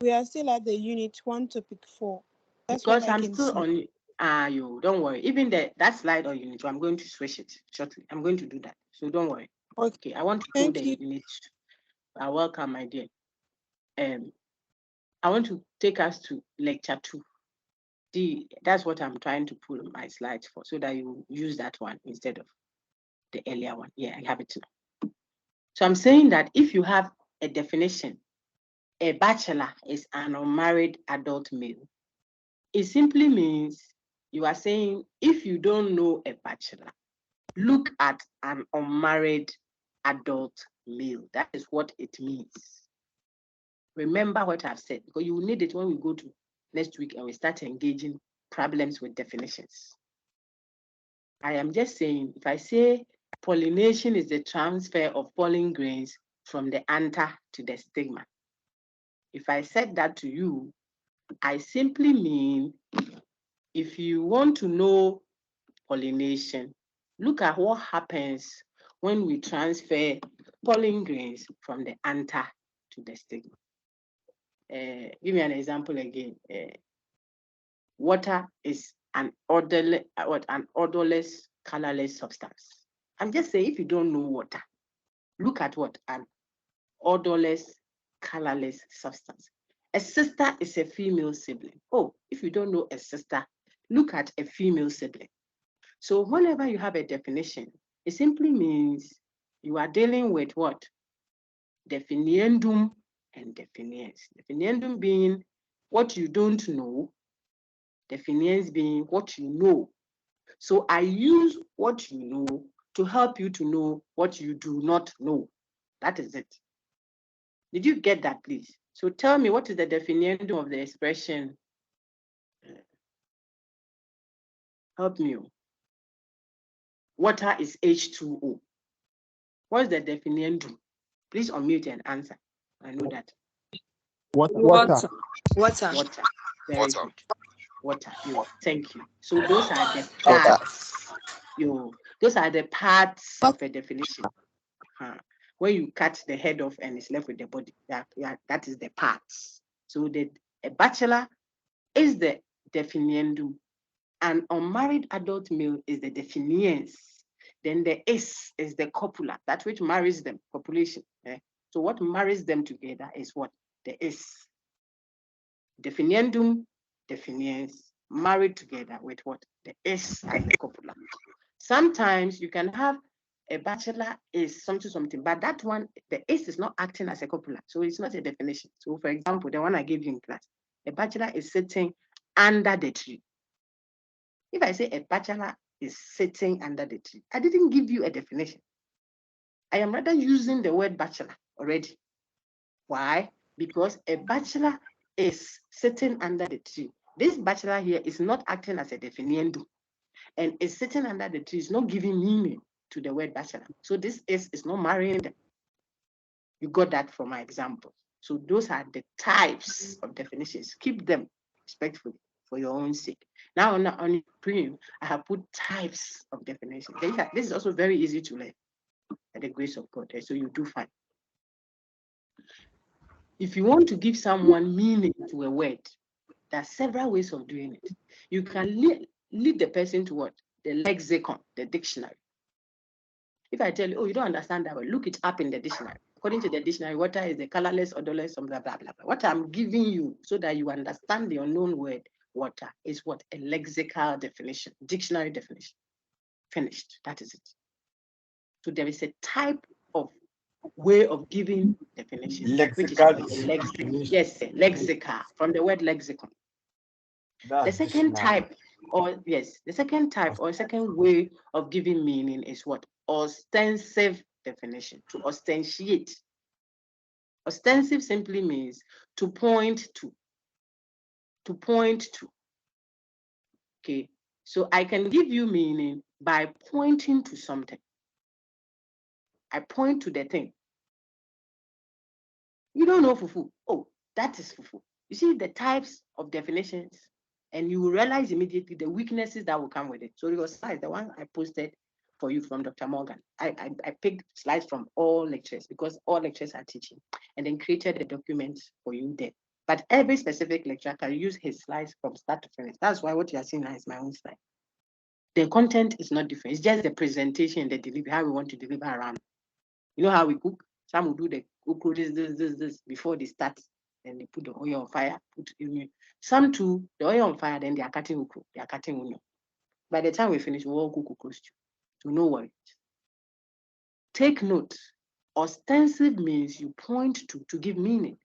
We are still at the unit 1 topic 4. That's because what I I'm can still see. on you don't worry. Even that slide on unit 2, I'm going to switch it shortly. I'm going to do that. So don't worry. Okay, I want to do the unit. Welcome, my dear. I want to take us to lecture 2. That's what I'm trying to pull my slides for, so that you use that one instead of the earlier one. Yeah, I have it now. So I'm saying that if you have a definition, a bachelor is an unmarried adult male. It simply means you are saying if you don't know a bachelor, look at an unmarried adult male. That is what it means. Remember what I've said, because you will need it when we go to next week and we start engaging problems with definitions. I am just saying, if I say pollination is the transfer of pollen grains from the anther to the stigma, if I said that to you, I simply mean if you want to know pollination, look at what happens when we transfer pollen grains from the anther to the stigma. Give me an example again. Water is an odorless, colorless substance. I'm just saying, if you don't know water, look at what? An odorless, colorless substance. A sister is a female sibling. Oh, if you don't know a sister, look at a female sibling. So whenever you have a definition, it simply means you are dealing with what? Definiendum and definiens. Definiendum being what you don't know, definiens being what you know. So I use what you know to help you to know what you do not know. That is it. Did you get that, please? So tell me, what is the definiendum of the expression? Help me. Water is H2O. What is the definiendum? Please unmute and answer. I know that. Water. Water. Very good. Water. Thank you. So those are the parts. Those are the parts of a definition. When you cut the head off and it's left with the body, that is the parts. So a bachelor is the definiendum. An unmarried adult male is the definiens. Then the is the copula, that which marries them, population. So what marries them together is what? The is. Definiendum, definiens, married together with what? The is and the copula. Sometimes you can have a bachelor is something, but that one, the is not acting as a copula, so it's not a definition. So for example, the one I gave you in class, a bachelor is sitting under the tree. If I say a bachelor is sitting under the tree, I didn't give you a definition. I am rather using the word bachelor already. Why? Because a bachelor is sitting under the tree. This bachelor here is not acting as a definiendum, and is sitting under the tree is not giving meaning to the word bachelor. So this is not marrying them. You got that from my example. So those are the types of definitions. Keep them respectfully for your own sake. Now on the premium, I have put types of definitions. This is also very easy to learn. the grace of God. So you do fine. If you want to give someone meaning to a word, there are several ways of doing it. You can lead the person to what? The lexicon, the dictionary. If I tell you, oh, you don't understand that word, look it up in the dictionary. According to the dictionary, water is the colorless, odorless, blah, blah, blah, blah. What I'm giving you so that you understand the unknown word, water, is what? A lexical definition, dictionary definition. Finished. That is it. So there is a type of way of giving definition, which is called lexical. Yes, lexical, from the word lexicon. The second type, or second way of giving meaning is what? Ostensive definition, to ostentiate. Ostensive simply means to point to. To point to. Okay, so I can give you meaning by pointing to something. I point to the thing. You don't know fufu. Oh, that is fufu. You see the types of definitions, and you will realize immediately the weaknesses that will come with it. So your slides, the one I posted for you from Dr. Morgan, I picked slides from all lectures because all lectures are teaching, and then created a document for you there. But every specific lecturer can use his slides from start to finish. That's why what you are seeing now is my own slide. The content is not different. It's just the presentation, the delivery, how we want to deliver around. You know how we cook? Some will do the cook this before they start. Then they put the oil on fire. Some too, the oil on fire, then they are cutting ukru, they are cutting onion. By the time we finish, we'll all cook ukru stew. So no worries. Take note. Ostensive means you point to give meaning.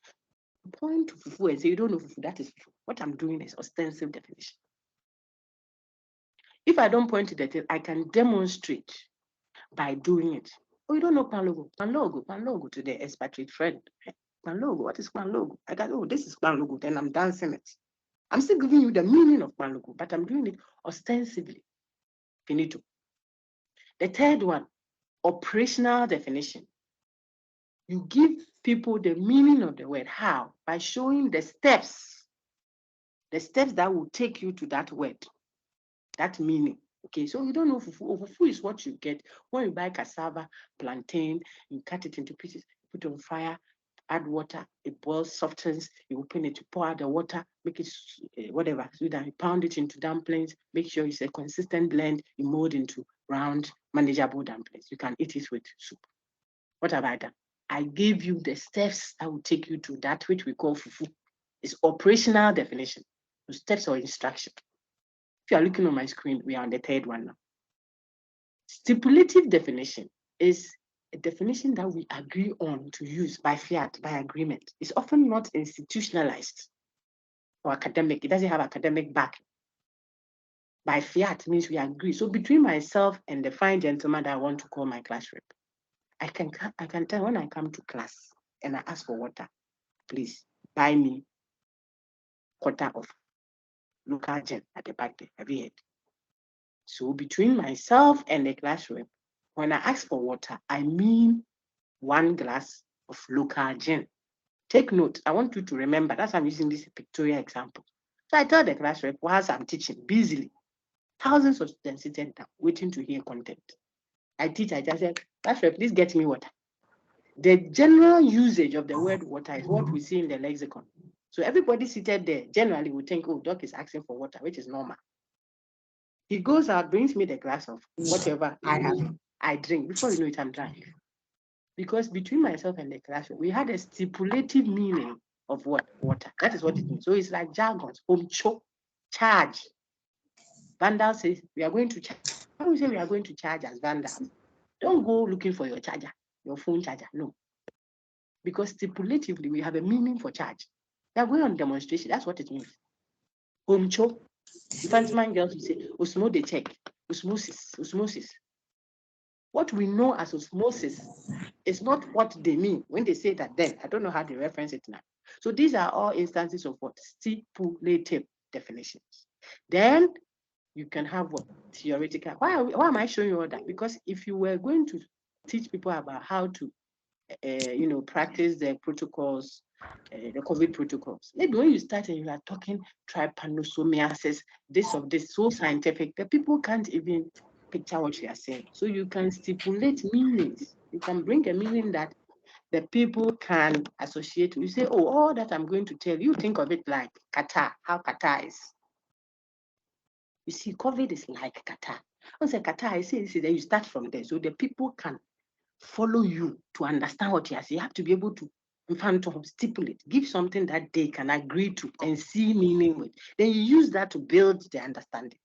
You point to fufu and say, you don't know fufu, that is fufu. What I'm doing is ostensive definition. If I don't point to the thing, I can demonstrate by doing it. Oh, you don't know pan logo. Pan logo to the expatriate friend. Pan logo, what is pan logo? I got, oh, this is pan logo, then I'm dancing it. I'm still giving you the meaning of pan logo, but I'm doing it ostensibly. Finito. The third one, operational definition. You give people the meaning of the word. How? By showing the steps that will take you to that word, that meaning. Okay, so you don't know fufu. Oh, fufu is what you get when you buy cassava, plantain, you cut it into pieces, put it on fire, add water, it boils, softens, you open it, you pour out the water, make it whatever, so that you pound it into dumplings, make sure it's a consistent blend, you mold into round, manageable dumplings. You can eat it with soup. What have I done? I gave you the steps that will take you to that which we call fufu. It's operational definition, the steps or instruction. If you are looking on my screen, we are on the third one now. Stipulative definition is a definition that we agree on to use by fiat, by agreement. It's often not institutionalized or academic. It doesn't have academic backing. By fiat means we agree. So between myself and the fine gentleman that I want to call my class rep, I can tell when I come to class and I ask for water, please buy me quarter of local gin at the back there. Have you heard? So between myself and the class rep, when I ask for water, I mean 1 glass of local gin. Take note, I want you to remember, that's why I'm using this pictorial example. So I tell the class rep, whilst I'm teaching busily, thousands of students sitting down, waiting to hear content. I just said, class rep, please get me water. The general usage of the word water is what we see in the lexicon. So everybody seated there generally would think, oh, doc is asking for water, which is normal. He goes out, brings me the glass of whatever I have. I drink. Before you know it, I'm drunk. Because between myself and the classroom, we had a stipulative meaning of what? Water. That is what it means. So it's like jargons. Charge. Vandal says, we are going to charge. When we say we are going to charge as vandals, don't go looking for your charger, your phone charger. No. Because stipulatively, we have a meaning for charge. We are going on demonstration. That's what it means. Homcho. Infantile girls will say, osmosis. What we know as osmosis is not what they mean when they say that then. I don't know how they reference it now. So these are all instances of what? Stipulative definitions. Then you can have what? Theoretical. Why am I showing you all that? Because if you were going to teach people about how to practice the protocols, the COVID protocols. Maybe when you start and you are talking trypanosomiasis, this, so scientific that people can't even picture what you are saying. So you can stipulate meanings You can bring a meaning that the people can associate. You say, oh, all that I'm going to tell you, think of it like Qatar, how Qatar is. You see, COVID is like Qatar. Once a Qatar, I say, then you start from there. So the people can follow you to understand what you are saying. You have to be able to, in front of stipulate, give something that they can agree to and see meaning with. Then you use that to build the understanding.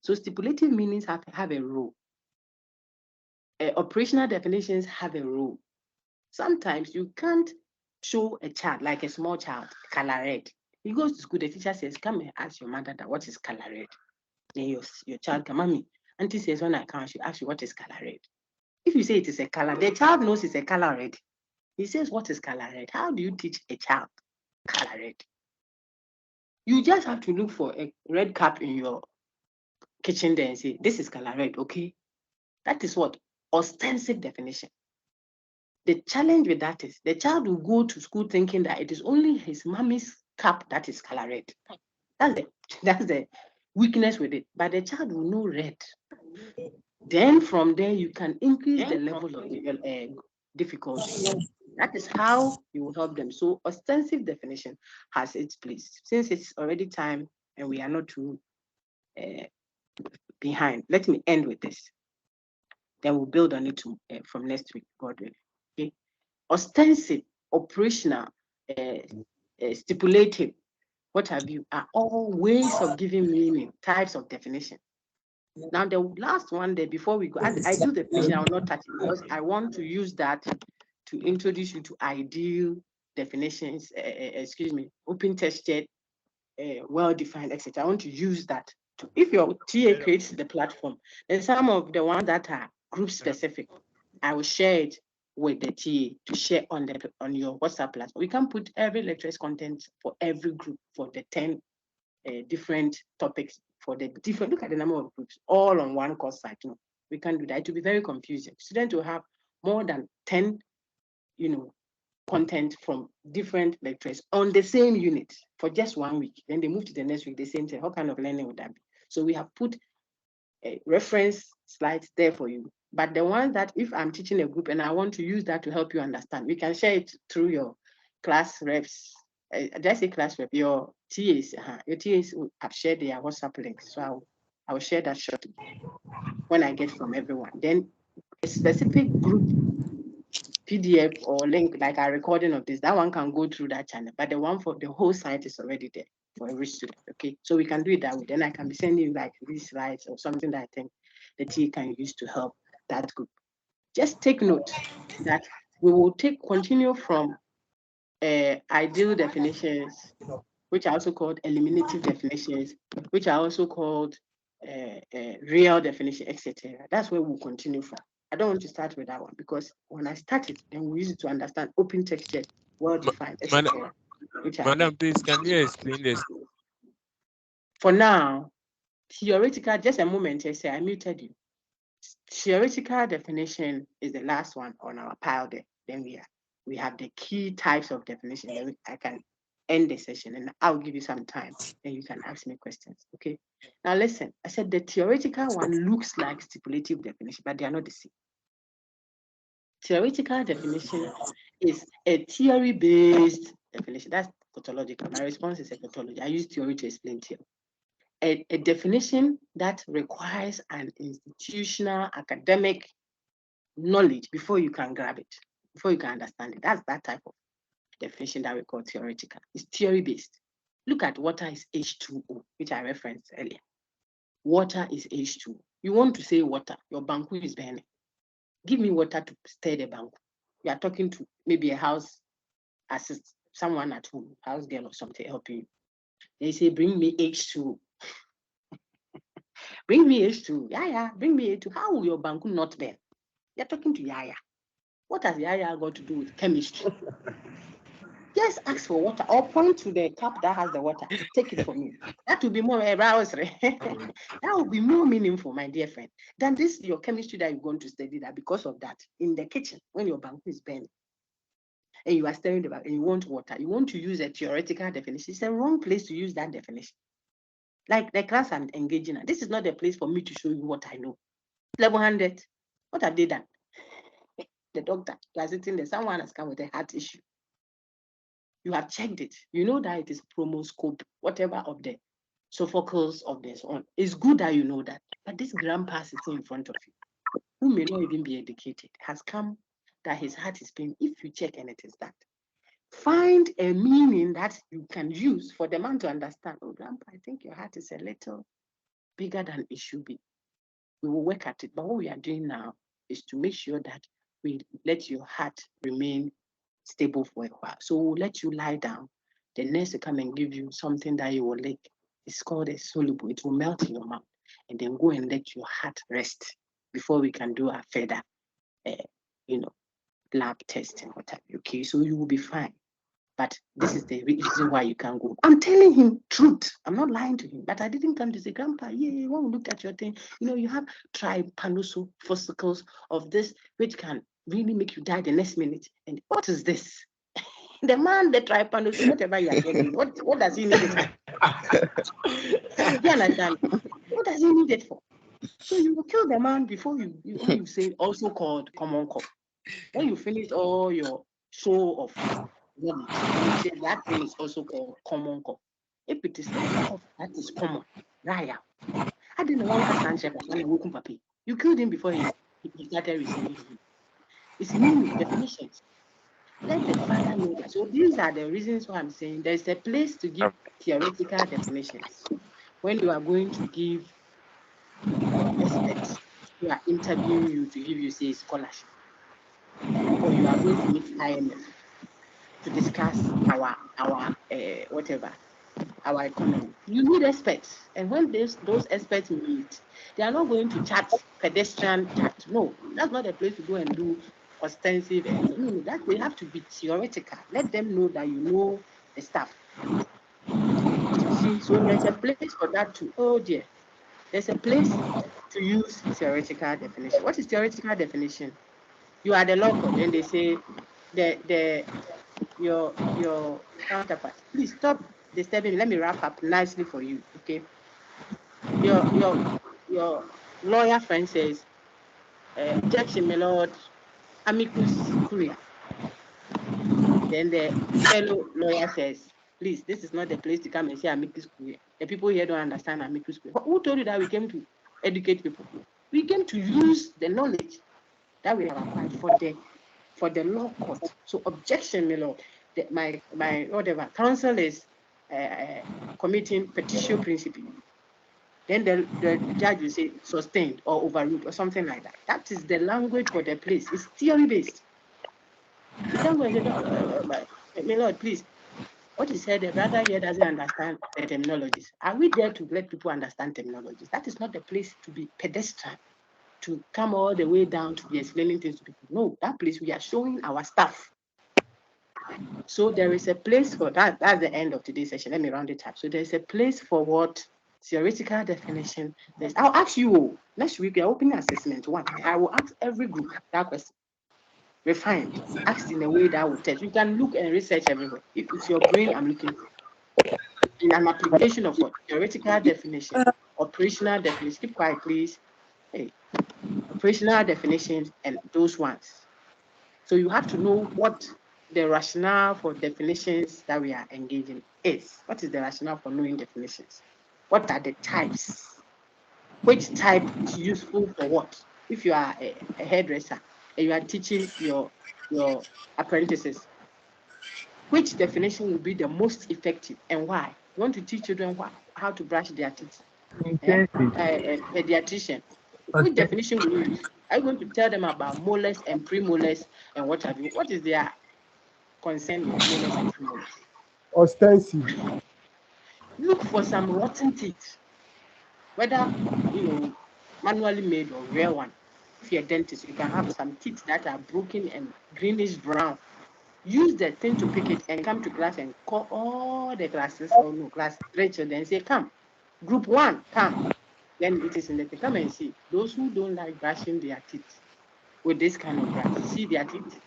So stipulative meanings have a role. Operational definitions have a role. Sometimes you can't show a child, like a small child, color red. He goes to school, the teacher says, come and ask your mother that what is color red. Then your child can, mommy, auntie says when I come, she ask you what is color red. If you say it is a color, the child knows it's a color red. He says, what is color red? How do you teach a child color red? You just have to look for a red cap in your kitchen there and say, this is color red, okay? That is what? Ostensive definition. The challenge with that is the child will go to school thinking that it is only his mommy's cap that is color red. That's the weakness with it. But the child will know red. Then from there, you can increase the level of difficulty. That is how you will help them. So ostensive definition has its place. Since it's already time and we are not too behind, let me end with this. Then we'll build on it from next week, God willing. Okay. Ostensive, operational, stipulative, what have you, are all ways of giving meaning, types of definition. Now, the last one there, before we go, I do definition, I will not touch it because I want to use that to introduce you to ideal definitions, open textured, well-defined, etc. I want to use that. If your TA creates the platform, then some of the ones that are group specific, I will share it with the TA to share on your WhatsApp platform. We can put every lecture's content for every group for the 10 different topics for the different, look at the number of groups, all on one course site. No, we can do that. It will be very confusing. Students will have more than 10, content from different lecturers on the same unit for just 1 week. Then they move to the next week, the same thing. What kind of learning would that be? So we have put reference slides there for you. But the ones that if I'm teaching a group and I want to use that to help you understand, we can share it through your class reps. Did I say class rep? Your TAs. Your TAs have shared their WhatsApp links. So I will share that shortly when I get from everyone. Then a specific group PDF or link, like a recording of this, that one can go through that channel. But the one for the whole site is already there for every student. Okay, so we can do it that way. Then I can be sending you like these slides or something that I think the TA can use to help that group. Just take note that we will continue from ideal definitions, which are also called eliminative definitions, which are also called real definition, etc. That's where we'll continue from. I don't want to start with that one because when I started, then we use it to understand open texture, well-defined, etc. Madam, please, can you explain this? For now, theoretical, just a moment, I say I muted you. Theoretical definition is the last one on our pile there. Then we have the key types of definition. Then I can end the session and I'll give you some time. Then you can ask me questions. Okay. Now listen, I said the theoretical one looks like stipulative definition, but they are not the same. Theoretical definition is a theory-based definition. That's tautological. My response is a tautology. I use theory to explain theory. A definition that requires an institutional academic knowledge before you can grab it, before you can understand it. That's that type of definition that we call theoretical. It's theory-based. Look at water is H2O, which I referenced earlier. Water is H2O. You want to say water, your banku is burning. Give me water to stir the banku. You are talking to maybe a house assist, someone at home, house girl or something helping you. They say, bring me H2O. Bring me H2O. Yeah, bring me H2O. How will your banku not burn? You're talking to Yaya. What has Yaya got to do with chemistry? Just ask for water or point to the cup that has the water. Take it from me. That will be more that will be more meaningful, my dear friend, than this your chemistry that you're going to study that because of that in the kitchen when your banku is burning and you are stirring the banku and you want water. You want to use a theoretical definition. It's a wrong place to use that definition. Like the class I'm engaging in. This is not the place for me to show you what I know. Level 100. What have they done? the doctor, you are sitting there, someone has come with a heart issue. You have checked it. You know that it is chromoscope, whatever of the Sophocles of this on. It's good that you know that. But this grandpa sitting in front of you, who may not even be educated, has come that his heart is pain. If you check and it is that, find a meaning that you can use for the man to understand. Oh, grandpa, I think your heart is a little bigger than it should be. We will work at it. But what we are doing now is to make sure that we let your heart remain stable for a while. So we'll let you lie down. The nurse will come and give you something that you will lick. It's called a soluble. It will melt in your mouth. And then go and let your heart rest before we can do our further, lab testing, whatever. Okay, so you will be fine. But this is the reason why you can't go. I'm telling him truth. I'm not lying to him. But I didn't come to say, Grandpa, yeah, when we looked at your thing, you have trypanosophossicles of this, which can really make you die the next minute. And what is this? The man, the trypanosoph, whatever you are getting, what does he need it for? You understand? What does he need it for? So you will kill the man before when you say also called common cough. When you finish all your show of knowledge, you say that thing is also called common cough. If it is not cough, that is common. Raya. I didn't want to answer papi. You killed him before he started receiving him. It's meaning, definitions. Let the father know that. So these are the reasons why I'm saying there's a place to give theoretical definitions. When you are going to give experts who are interviewing you to give you, say, scholarship, or you are going to meet IMF to discuss our economy. You need experts, and when those experts meet, they are not going to chat pedestrian chat. No, that's not a place to go and do ostensive. No, that they have to be theoretical. Let them know that you know the stuff. See, so there's a place for that too. Oh dear, there's a place to use theoretical definition. What is theoretical definition? You are the law court, and they say your counterpart. Please stop disturbing me. Let me wrap up nicely for you, okay? Your lawyer friend says, objection, my lord, amicus curiae. Then the fellow lawyer says, please, this is not the place to come and say amicus curiae. The people here don't understand amicus curiae. Who told you that we came to educate people? We came to use the knowledge that we have acquired for the law court. So objection, my lord. My whatever counsel is committing petitio principii. Then the judge will say sustained or overruled or something like that. That is the language for the place. It's theory based. You don't go and say, my lord, please. What you said, the brother here doesn't understand the terminologies. Are we there to let people understand terminologies? That is not the place to be pedestrian, to come all the way down to be explaining things to people. No, that place we are showing our stuff. So there is a place for that. That's the end of today's session. Let me round it up. So there's a place for what theoretical definition. I'll ask you next week. We're opening assessment 1. I will ask every group that question. Refined, asked in a way that will test. You can look and research everywhere. If it's your brain, I'm looking for. In an application of what? Theoretical definition, operational definition. Keep quiet, please. Hey, operational definitions and those ones. So you have to know what the rationale for definitions that we are engaging is. What is the rationale for knowing definitions? What are the types? Which type is useful for what? If you are a hairdresser and you are teaching your apprentices, which definition will be the most effective and why? You want to teach children how to brush their teeth. A pediatrician. Which definition will you use? Are you going to tell them about molars and premolars and what have you? What is their concern with molars and premolars? Ostensive. Look for some rotten teeth, whether manually made or real one. If you're a dentist, you can have some teeth that are broken and greenish brown. Use the thing to pick it and come to class and call all the classes or no class 3 children and say, come, group 1, come. Then it is in the thing. Come and see. Those who don't like brushing their teeth with this kind of brush, see their teeth.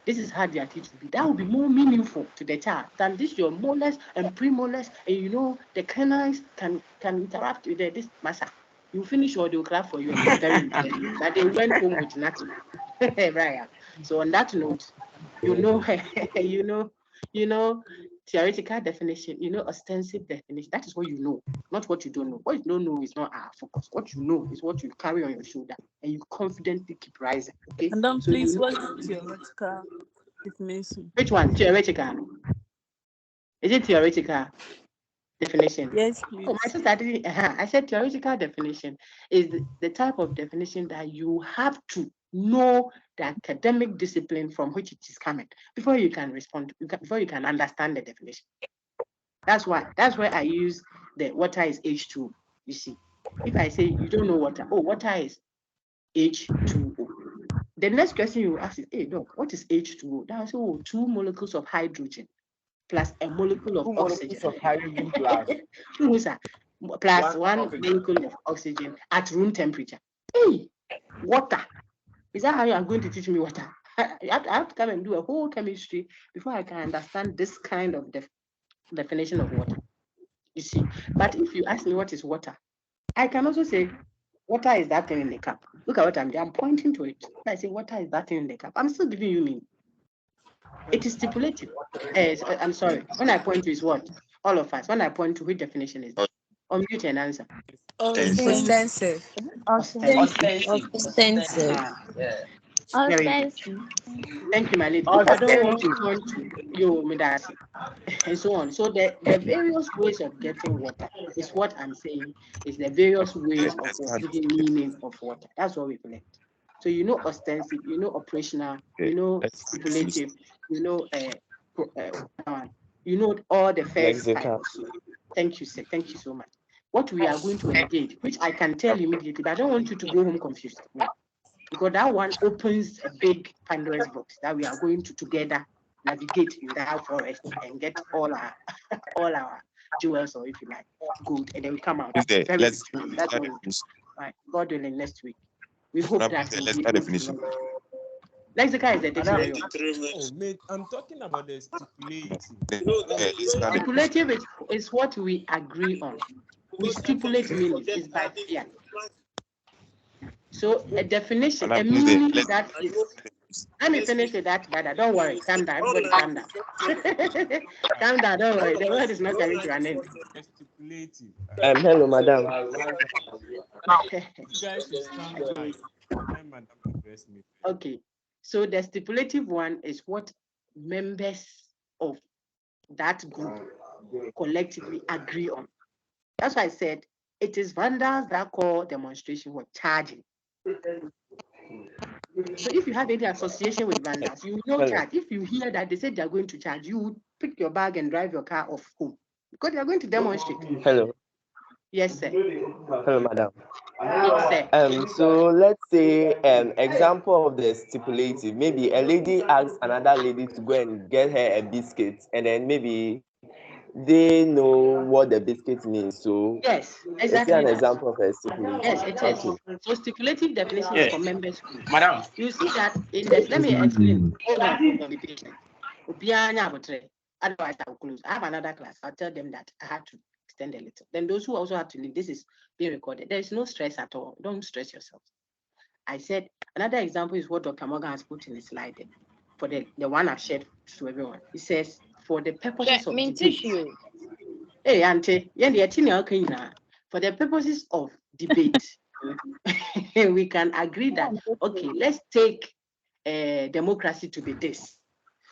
This is how their teeth will be. That will be more meaningful to the child than this your molars and premolars. And the canines can interact with this massa. You finish or they'll clap for you and be very intelligent. But they went home with nothing. Right. So on that note, you know, you know, theoretical definition, you know, ostensive definition. That is what you know, not what you don't know. What you don't know is not our focus. What you know is what you carry on your shoulder, and you confidently keep rising. Okay. And then So please, you what's know, the theoretical definition? which one? Theoretical. Is it theoretical definition? Yes, Oh, please. my sister didn't. I said theoretical definition is the type of definition that you have to know the academic discipline from which it is coming before you can respond, before you can understand the definition. That's why. That's where I use the water is H2O. You see, if I say you don't know water, oh, water is H2O. The next question you ask is, hey, doc, what is H2O? That's two molecules of hydrogen plus a molecule of oxygen. Of hydrogen plus plus one molecule of oxygen at room temperature. Hey, water. Is that how you are going to teach me water? I have to come and do a whole chemistry before I can understand this kind of definition of water. You see, but if you ask me what is water, I can also say water is that thing in the cup. Look at what I'm pointing to it. I say water is that thing in the cup. I'm still giving you meaning. It is stipulative. I'm sorry. When I point to is what? All of us. When I point to which definition is that? Unmute and answer. Ostensive. Ostensive. Very good. Thank you, my lady. If I don't want to point to you, Medasi, and so on. So the various ways of getting water is what I'm saying is the various ways of giving meaning of water. That's what we collect. So you know ostensive, you know operational, you know stipulative, you know you know all the first types. Thank you, sir. Thank you so much. What we are going to engage, which I can tell immediately, but I don't want you to go home confused. No. Because that one opens a big Pandora's box that we are going to together navigate in that forest and get all our jewels, or if you like, gold, and then we come out. That's what we do. Right. God willing, next week. We hope that we'll be able to know. Lexica is the dictionary. Oh, mate, I'm talking about the stipulative. Stipulative is what we agree on. We stipulate meanings is by fear. So a definition, a meaning that is. Let me finish with that, brother. Don't worry. Calm down. Everybody calm down. Calm down. Don't worry. The world is not coming to an end. Stipulative. hello, madam. Okay. So the stipulative one is what members of that group collectively agree on. That's why I said it is vandals that call demonstration what charging. So if you have any association with vandals, you will charge. If you hear that they said they are going to charge, you would pick your bag and drive your car off home because they are going to demonstrate. Hello. Yes, sir. Hello, madam. Yes, sir. So let's say example of the stipulative. Maybe a lady asks another lady to go and get her a biscuit, and then maybe they know what the biscuit means. So yes, exactly. It's an example of a stipulative. Yes, it is. Okay. So stipulative definition is for members group. Madam. You see that in this, let me explain. Hold on, be patient. Otherwise, I will close. I have another class. I'll tell them that I had to extend a little. Then those who also have to leave, this is being recorded. There is no stress at all. Don't stress yourself. I said another example is what Dr. Morgan has put in the slide there, for the one I've shared to everyone. He says, for the purposes of debate. Hey, Auntie, for the purposes of debate, we can agree that, okay, let's take democracy to be this,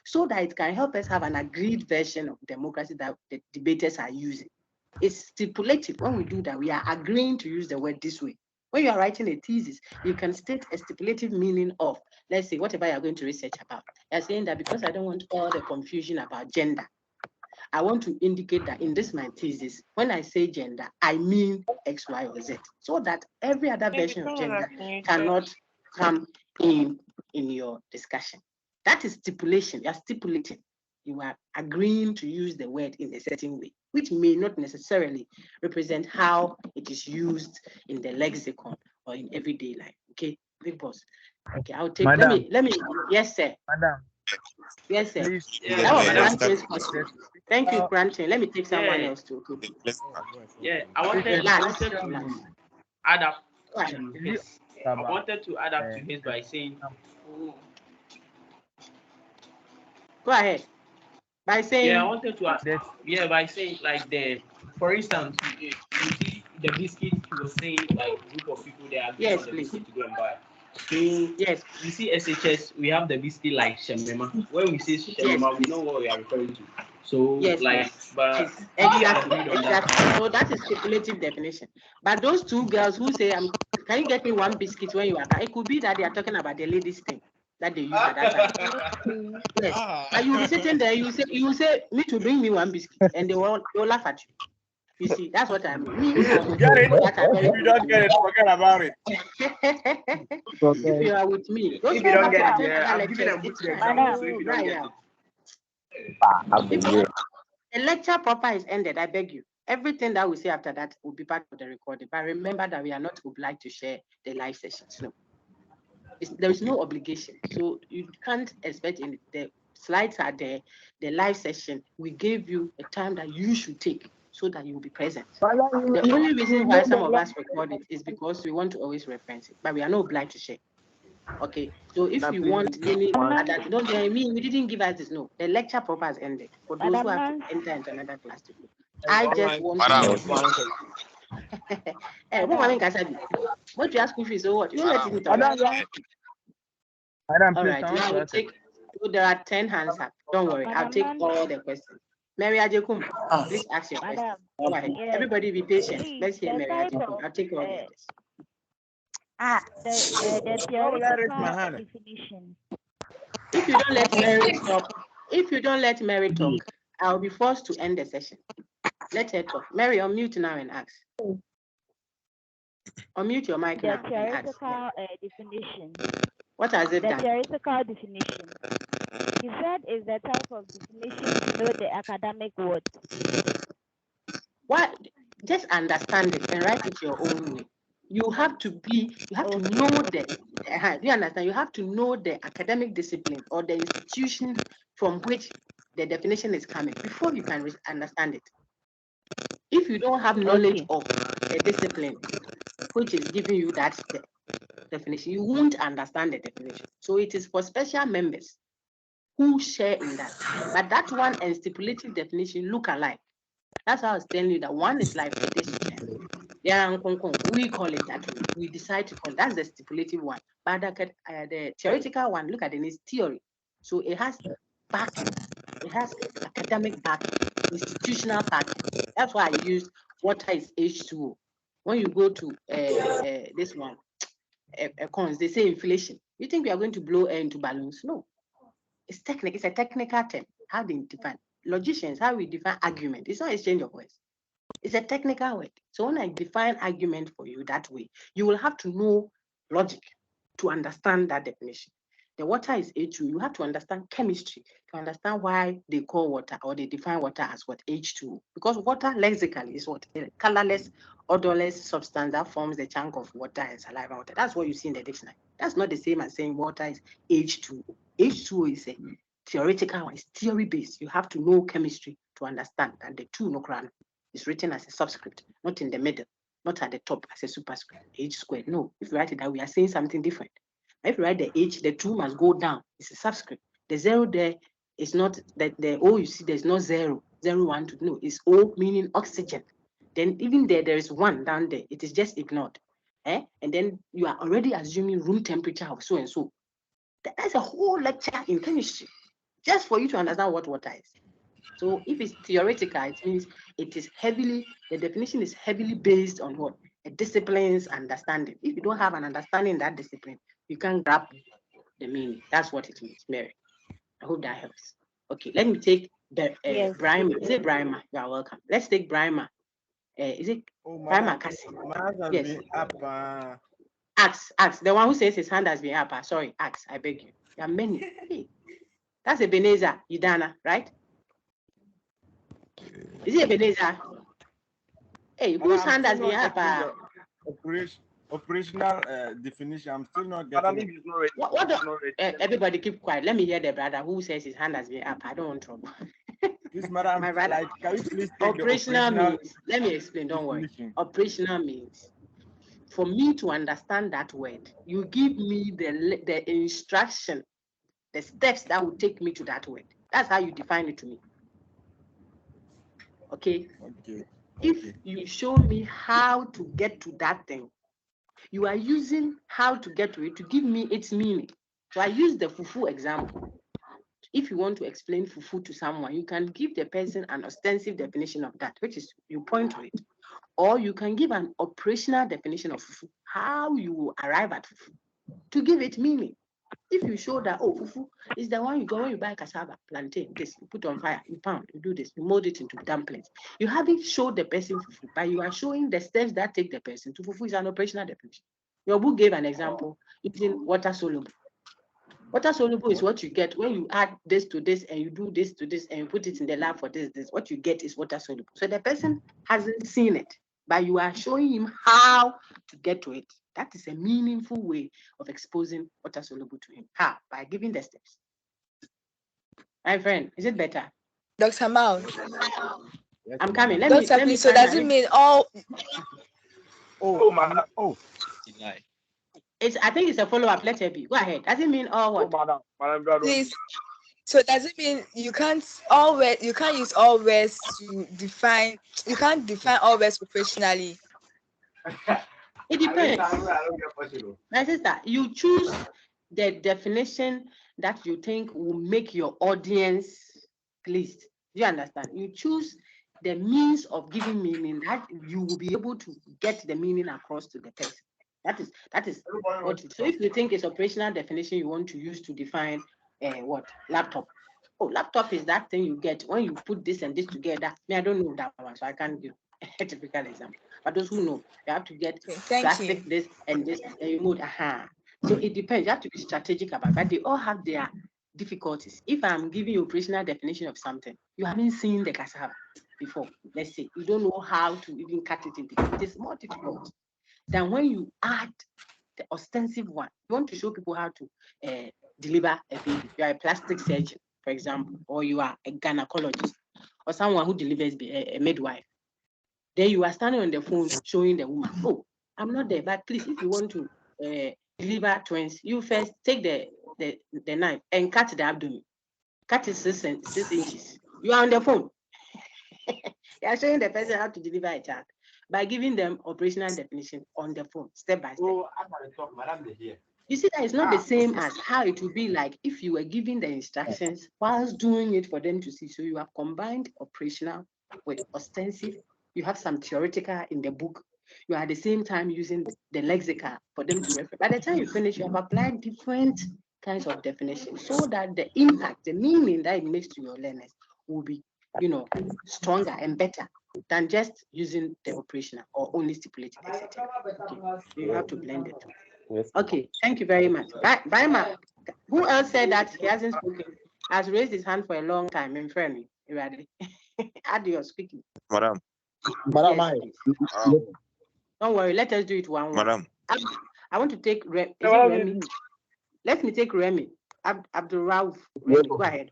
so that it can help us have an agreed version of democracy that the debaters are using. It's stipulative. When we do that, we are agreeing to use the word this way. When you are writing a thesis, you can state a stipulative meaning of, let's say, whatever you're going to research about. You're saying that because I don't want all the confusion about gender, I want to indicate that in this my thesis, when I say gender, I mean X, Y, or Z, so that every other version of gender cannot come in your discussion. That is stipulation. You are stipulating. You are agreeing to use the word in a certain way, which may not necessarily represent how it is used in the lexicon or in everyday life. Okay, big boss. Okay, I'll take. Madam. Let me. Yes, sir. Madam. Yes, sir. Please. That was Cranton's question. Thank you, Cranton. Let me take someone else to. Yeah, I wanted to add up. I wanted to add up to his by saying Go ahead. By saying. Yeah, I wanted to ask that. Yeah, by saying like for instance, you see the biscuit. He was saying like a group of people they agree Yes, on the please. biscuit to go and buy. So yes, you see SHS, we have the biscuit like Shemema. When we say Shemema, we know what we are referring to. So yes, like, but yes, exactly. So that is stipulative definition. But those two girls who say, can you get me one biscuit when you are there? It could be that they are talking about the ladies thing that they use at that time. Yes. And you will be sitting there, you say, me to bring me one biscuit, and they will laugh at you. You see, that's what I mean. Me, if I was Get it? if you don't get it, forget about it. If you are with me, those if you don't get it, yeah, I'm giving a good example. So if you don't get it, the lecture proper is ended. I beg you. Everything that we say after that will be part of the recording. But remember that we are not obliged to share the live sessions. No, there is no obligation. So you can't expect in the slides are there. The live session, we gave you a time that you should take so that you will be present. The only reason why some of us record it is because we want to always reference it, but we are not obliged to share. Okay, so if you want any that don't get me, we didn't give us this. No, the lecture proper has ended for those who have to enter into another class to go. I just want to. Hey, what you ask school fees or what? You let me talk. All right, now we'll take. There are 10 hands up. Don't worry, I'll take all the questions. Mary Ajekum, please ask your question. Go ahead. Everybody be patient. Let's hear Mary Ajekum. I'll take all the others. The theoretical definition. If you don't let Mary talk, I'll be forced to end the session. Let her talk. Mary, unmute now and ask. Unmute your mic now. The theoretical definition. What has it done? The theoretical definition. He said is the type of definition to know the academic word. What? Just understand it and write it your own way. You have to know the, do you understand? You have to know the academic discipline or the institution from which the definition is coming before you can understand it. If you don't have knowledge of a discipline which is giving you that definition, you won't understand the definition. So it is for special members who share in that. But that one and stipulative definition look alike. That's how I was telling you that one is like pedestrian. Yeah, we call it that way. We decide to call it. That's the stipulative one. But the theoretical one, look at it, it's theory. So it has backing. It has academic backing, institutional backing. That's why I used water is H2O. When you go to this one, cons, they say inflation. You think we are going to blow air into balloons? No. It's technical. It's a technical term. How they define logicians, how we define argument. It's not exchange of words. It's a technical word. So when I define argument for you that way, you will have to know logic to understand that definition. The water is H2. You have to understand chemistry to understand why they call water or they define water as what H2. Because water lexically is what? A colorless, odorless substance that forms the chunk of water and saliva water. That's what you see in the dictionary. That's not the same as saying water is H2. H2O is a theoretical one. It's theory-based. You have to know chemistry to understand that the two no crown is written as a subscript, not in the middle, not at the top as a superscript, H squared. No, if you write it that, we are saying something different. If you write the H, the 2 must go down. It's a subscript. The 0 there is not that the O you see, there's no 0, 0, 1, 2. No, it's O meaning oxygen. Then even there is 1 down there. It is just ignored. And then you are already assuming room temperature of so and so. That's a whole lecture in chemistry, just for you to understand what water is. So if it's theoretical, it means it is heavily, the definition is heavily based on what? A discipline's understanding. If you don't have an understanding in that discipline, you can't grab the meaning. That's what it means, Mary. I hope that helps. Okay, let me take the Brima. Is it Brima? You are welcome. Let's take Brima. Is it Brima Cassie? Yes. Axe. The one who says his hand has been up. Sorry, Axe. I beg you. There are many. Hey, that's Ebenezer Idana, right? Is it Ebenezer? Hey, whose hand has been up? Operational definition. I'm still not getting it. What everybody keep quiet. Let me hear the brother who says his hand has been up. I don't want trouble. This madam, my brother, like, can you please take operational means? Let me explain. Don't worry. Operational means, for me to understand that word, you give me the instruction, the steps that will take me to that word. That's how you define it to me. Okay? If you show me how to get to that thing, you are using how to get to it to give me its meaning. So I use the fufu example. If you want to explain fufu to someone, you can give the person an ostensive definition of that, which is you point to it. Or you can give an operational definition of fufu, how you will arrive at fufu, to give it meaning. If you show that, oh, fufu is the one you go when you buy cassava, plantain, this, you put on fire, you pound, you do this, you mold it into dumplings. You haven't showed the person fufu, but you are showing the steps that take the person to fufu is an operational definition. Your book gave an example using water soluble. Water soluble is what you get when you add this to this and you do this to this and you put it in the lab for this. What you get is water soluble. So the person hasn't seen it, but you are showing him how to get to it. That is a meaningful way of exposing water soluble to him. How? By giving the steps. My friend, is it better? Dr. Mao. I'm coming. Let me so does it mean all? I think it's a follow-up. Let it be. Go ahead. Does it mean all what? Please. So does it mean you can't use all words to define? You can't define all words professionally. It depends. My sister, you choose the definition that you think will make your audience pleased. Do you understand? You choose the means of giving meaning that you will be able to get the meaning across to the person. That is what. So if you think it's operational definition you want to use to define what laptop. Oh, laptop is that thing you get when you put this and this together. I don't know that one, so I can't give a typical example. But those who know, you have to get plastic, this and this, and you move. So it depends. You have to be strategic about it. But they all have their difficulties. If I'm giving you operational definition of something, you haven't seen the cassava before. Let's say you don't know how to even cut it into. It is more difficult than when you add the ostensive one. You want to show people how to deliver a baby. You are a plastic surgeon, for example, or you are a gynecologist, or someone who delivers a midwife. Then you are standing on the phone showing the woman, oh, I'm not there, but please, if you want to deliver twins, you first take the knife and cut the abdomen. Cut it 6 inches. You are on the phone. You are showing the person how to deliver a child by giving them operational definition on the phone, step by step. You see, that is not the same as how it would be like if you were giving the instructions whilst doing it for them to see. So you have combined operational with ostensive. You have some theoretical in the book. You are at the same time using the lexical for them to refer. By the time you finish, you have applied different kinds of definitions so that the impact, the meaning that it makes to your learners will be, stronger and better than just using the operational or only stipulated, etc. Okay. You have to blend it. Yes. Okay, thank you very much. Baima, who else said that he hasn't spoken? Has raised his hand for a long time. In front of you ready? Add your speaking. Madam. Yes, don't worry, let us do it one. Madam. I want to take Remy. Let me take Remy. Abdul Rauf. Go ahead.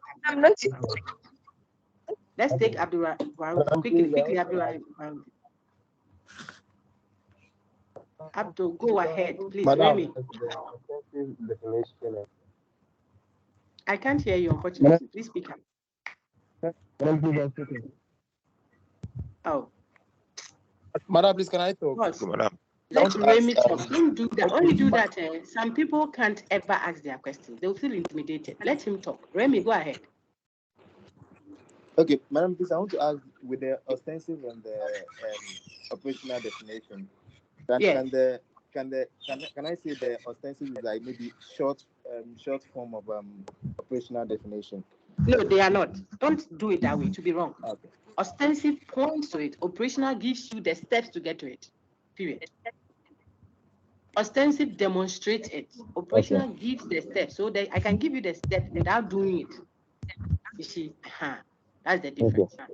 Let's take Abdul Rauf. Quickly, Abdul Rauf. Abdul, go ahead, please. Remy. I can't hear you, unfortunately. Please speak up. Oh. Madam, please, can I talk? Madam. Let Remy talk. Don't do that. Only do that. Some people can't ever ask their questions. They'll feel intimidated. Let him talk. Remy, go ahead. Okay, Madam, please, I want to ask with the ostensive and the operational definition. Can I say the ostensive is like maybe short form of operational definition? No, they are not. Don't do it that way. To be wrong. Okay. Ostensive points to it. Operational gives you the steps to get to it. Period. Ostensive demonstrates it. Operational gives the steps. So that I can give you the step without doing it. You see, that's the difference. Okay.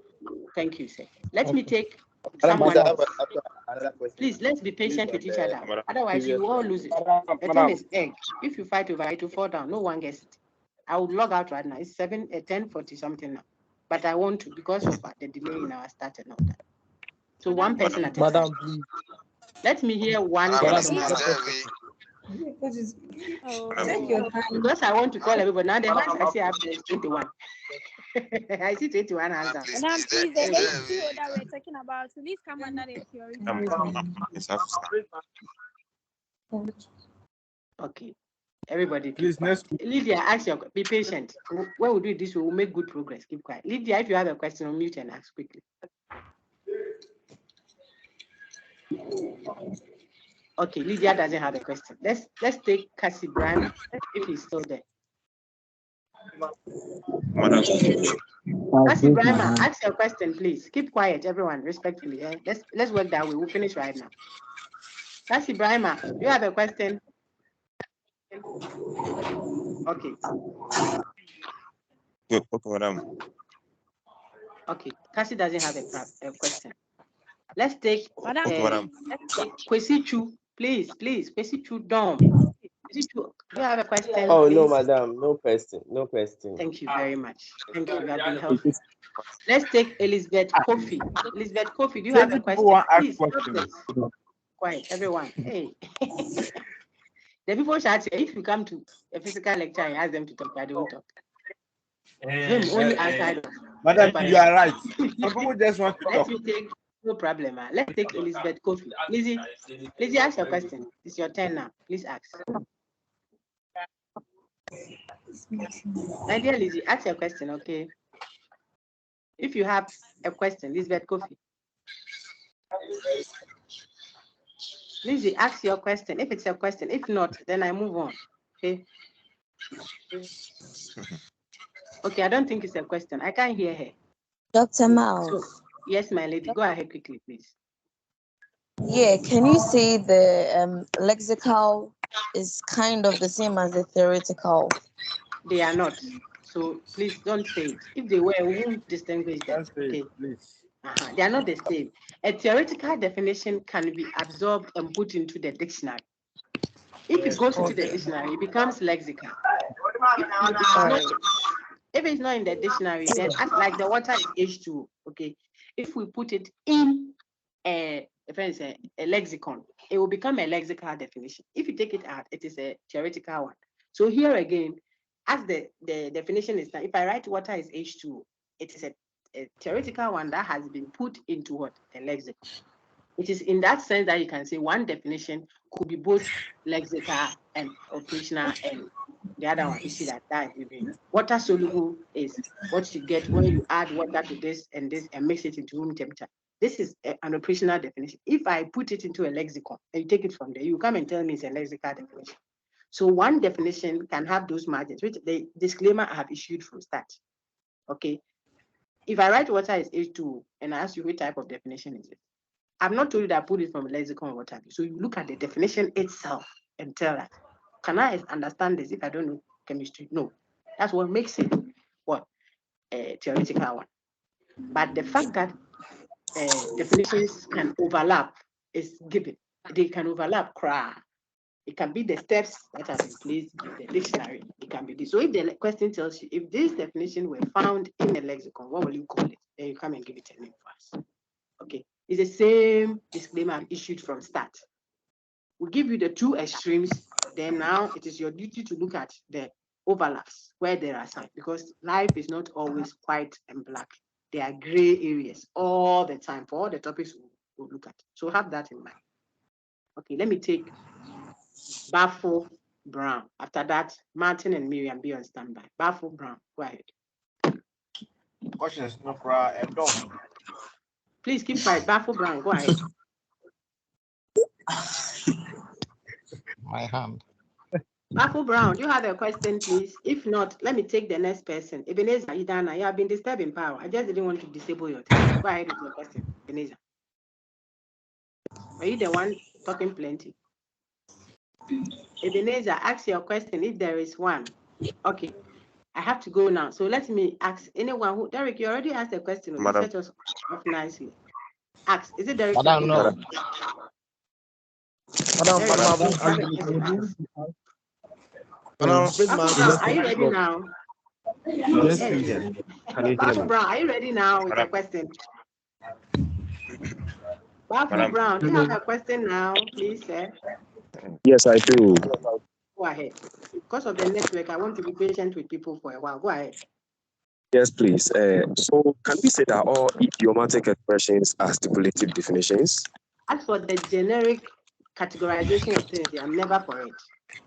Thank you, sir. Let me take someone else. Please, let's be patient with each other. Otherwise, you all lose it. The thing is egg. If you fight over it, to fall down. No one gets it. I would log out right now. It's 10:40 something now. But I want to because of the delay in our start and all that. So one person at a time. Let me hear one person. Take your time. Because I want to call everybody. Now the ones I see after is 21. I see 21 answers. Madam, please, the HTO that we're talking about, please come under the theory. Okay. Everybody, please, next. Lydia, ask your, be patient. When we do it this way, we'll make good progress. Keep quiet. Lydia, if you have a question, unmute and ask quickly. Okay, Lydia doesn't have a question. Let's take Cassie Brand if he's still there. Cassie Brahma, ask your question, please. Keep quiet, everyone, respectfully. Eh? Let's work that way. We'll finish right now. Cassie Brahma, you have a question? Okay. Okay, Cassie doesn't have a question. Let's take Kwesi Chu, please, Kwesi Chu Dom. Kwesi Chu, do you have a question? Oh, please? no, madam, no question. Thank you very much. Thank you, you have been helpful. Let's take Elizabeth Kofi. Elizabeth Kofi, do you have a question? Please, quiet, everyone. Hey. The people should say, if you come to a physical lecture and ask them to talk, I don't talk. Only outside of. Madam, you are right. Some people just want to talk. Let me take, no problem. Let's take Elizabeth Kofi. Lizzie, ask your question. It's your turn now. Please ask. My dear Lizzie, ask your question, okay? If you have a question, Elizabeth Kofi. Lizzie, ask your question. If it's a question, if not, then I move on. Okay. Okay, I don't think it's a question. I can't hear her. Dr. Miles. So, yes, my lady. Go ahead quickly, please. Yeah, can you say the lexical is kind of the same as the theoretical? They are not. So please don't say it. If they were, we won't distinguish them. Okay. They are not the same. A theoretical definition can be absorbed and put into the dictionary. If it goes into the dictionary, it becomes lexical. If it's not in the dictionary, then act like the water is H2O. Okay. If we put it in a lexicon, it will become a lexical definition. If you take it out, it is a theoretical one. So here again, as the definition is now, if I write water is H2O, it is a theoretical one that has been put into what? A lexicon. It is in that sense that you can say one definition could be both lexical and operational, and the other one, you see that water soluble is what you get when you add water to this and mix it into room temperature. This is an operational definition. If I put it into a lexicon and you take it from there, you come and tell me it's a lexical definition. So one definition can have those margins, which the disclaimer I have issued from start. Okay. If I write water is H2O and I ask you which type of definition is it, I've not told you that I put it from a lexicon or what have you. So you look at the definition itself and tell us, can I understand this if I don't know chemistry? No. That's what makes it what? A theoretical one. But the fact that definitions can overlap is given. They can overlap. It can be the steps that have been placed in the dictionary. It can be this. So if the question tells you, if this definition were found in a lexicon, what will you call it? Then you come and give it a name for us. Okay. It's the same disclaimer I've issued from start. We'll give you the two extremes. Then now it is your duty to look at the overlaps where there are some, because life is not always white and black. There are gray areas all the time for all the topics we'll look at. So have that in mind. Okay, let me take Bafo Brown. After that, Martin and Miriam, be on standby. Bafo Brown, go ahead. Questions, no cry, and don't. Please keep quiet. Bafo Brown, go ahead. My hand. Bafo Brown, do you have a question, please? If not, let me take the next person. Ebenezer Idana, you have been disturbing power. I just didn't want to disable your time. Go ahead with your question, Ebenezer. Are you the one talking plenty? Ebenezer, ask your question if there is one. Okay, I have to go now. So let me ask anyone who, Derek, you already asked a question. You set us off nicely. Ask, is it Derek? I don't know. Are you ready now? Yes. Bafo Brown, are you ready now with a question? Bafo Brown, do you have a question now, please, sir? Yes, I do. Go ahead. Because of the network, I want to be patient with people for a while. Go ahead. Yes, please. So can we say that all idiomatic expressions are stipulative definitions? As for the generic categorization of things, I'm never for it.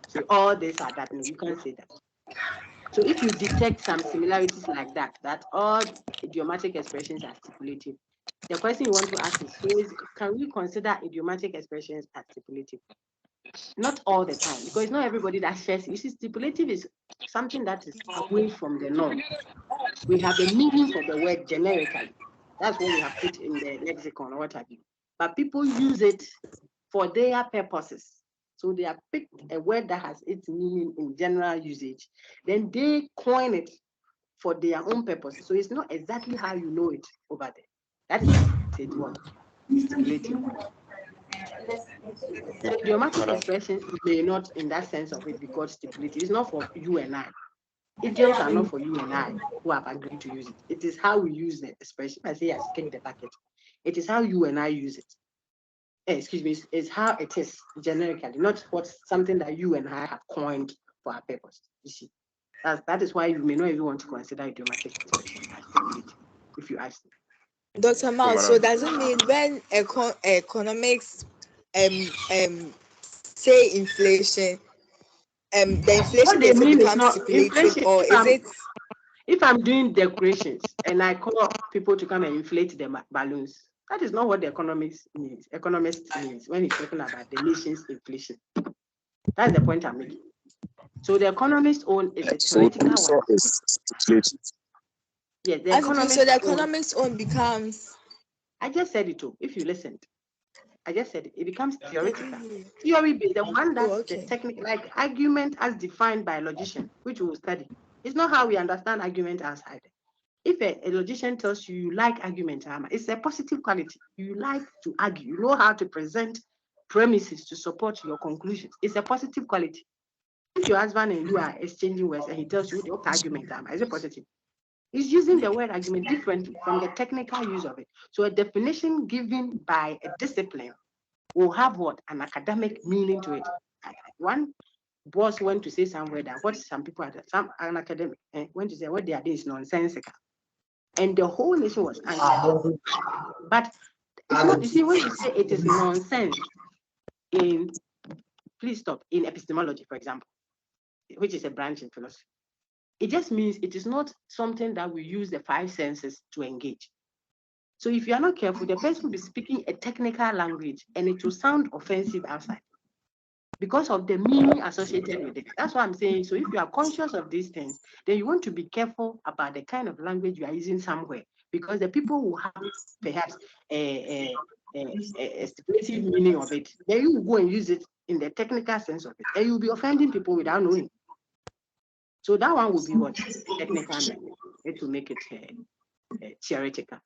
So all these are that. No, you can't say that. So if you detect some similarities like that, that all idiomatic expressions are stipulative, the question you want to ask is, can we consider idiomatic expressions as stipulative? Not all the time, because it's not everybody that shares. You see, stipulative is something that is away from the norm. We have a meaning for the word generically. That's what we have put in the lexicon or what have you. But people use it for their purposes. So they have picked a word that has its meaning in general usage. Then they coin it for their own purposes. So it's not exactly how you know it over there. That is what stipulative. So idiomatic expressions may not, in that sense of it, be called stipulative. It's not for you and I. Idioms are not for you and I who have agreed to use it. It is how we use the expression. I say, yes, kick the bucket. It is how you and I use it. Excuse me, it's how it is generically, not what's something that you and I have coined for our purpose. You see, that is why you may not even want to consider idiomatic expressions as stipulative, if you ask me. Dr. Mal, so does it mean when economics say inflation, the inflation What they mean is becomes not inflation, stipulative, or is it? If I'm doing decorations and I call people to come and inflate the balloons, that is not what the economist means when he's talking about the nation's inflation. That's the point I'm making. So the economist's own is a theoretical one. Yes, the economist. So the economist's own becomes. I just said it too. If you listened, I just said it becomes theoretical. Theory based, the one that's the technical, like argument as defined by a logician, which we will study. It's not how we understand argument outside. If a logician tells you like argument, it's a positive quality. You like to argue. You know how to present premises to support your conclusions. It's a positive quality. If your husband and you are exchanging words and he tells you the argument, is it positive? He's using the word argument differently from the technical use of it. So a definition given by a discipline will have what? An academic meaning to it. One boss went to say somewhere that what some people are, an academic went to say what they are doing is nonsensical. And the whole nation was angry. But it's not, you see, when you say it is nonsense please stop, in epistemology, for example, which is a branch in philosophy, it just means it is not something that we use the five senses to engage. So if you are not careful, the person will be speaking a technical language and it will sound offensive outside because of the meaning associated with it. That's what I'm saying. So if you are conscious of these things, then you want to be careful about the kind of language you are using somewhere, because the people who have perhaps a stipulative meaning of it, then you will go and use it in the technical sense of it, and you'll be offending people without knowing. So that one will be what? Technical language. It will make it theoretical.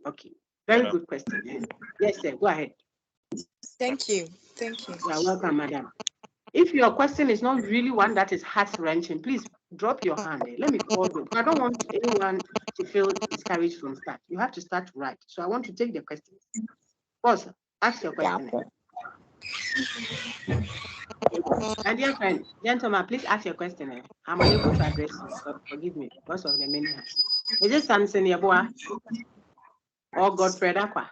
Okay. Very good question. Yes, sir. Go ahead. Thank you. Thank you. You are welcome, madam. If your question is not really one that is heart-wrenching, please drop your hand. Let me call you. I don't want anyone to feel discouraged from start. You have to start right. So I want to take the question. Boss, ask your question. My dear friend, gentlemen, please ask your question. I'm unable to address you. So forgive me because of the many hands. Is it Samson Yeboah or Godfrey Aqua?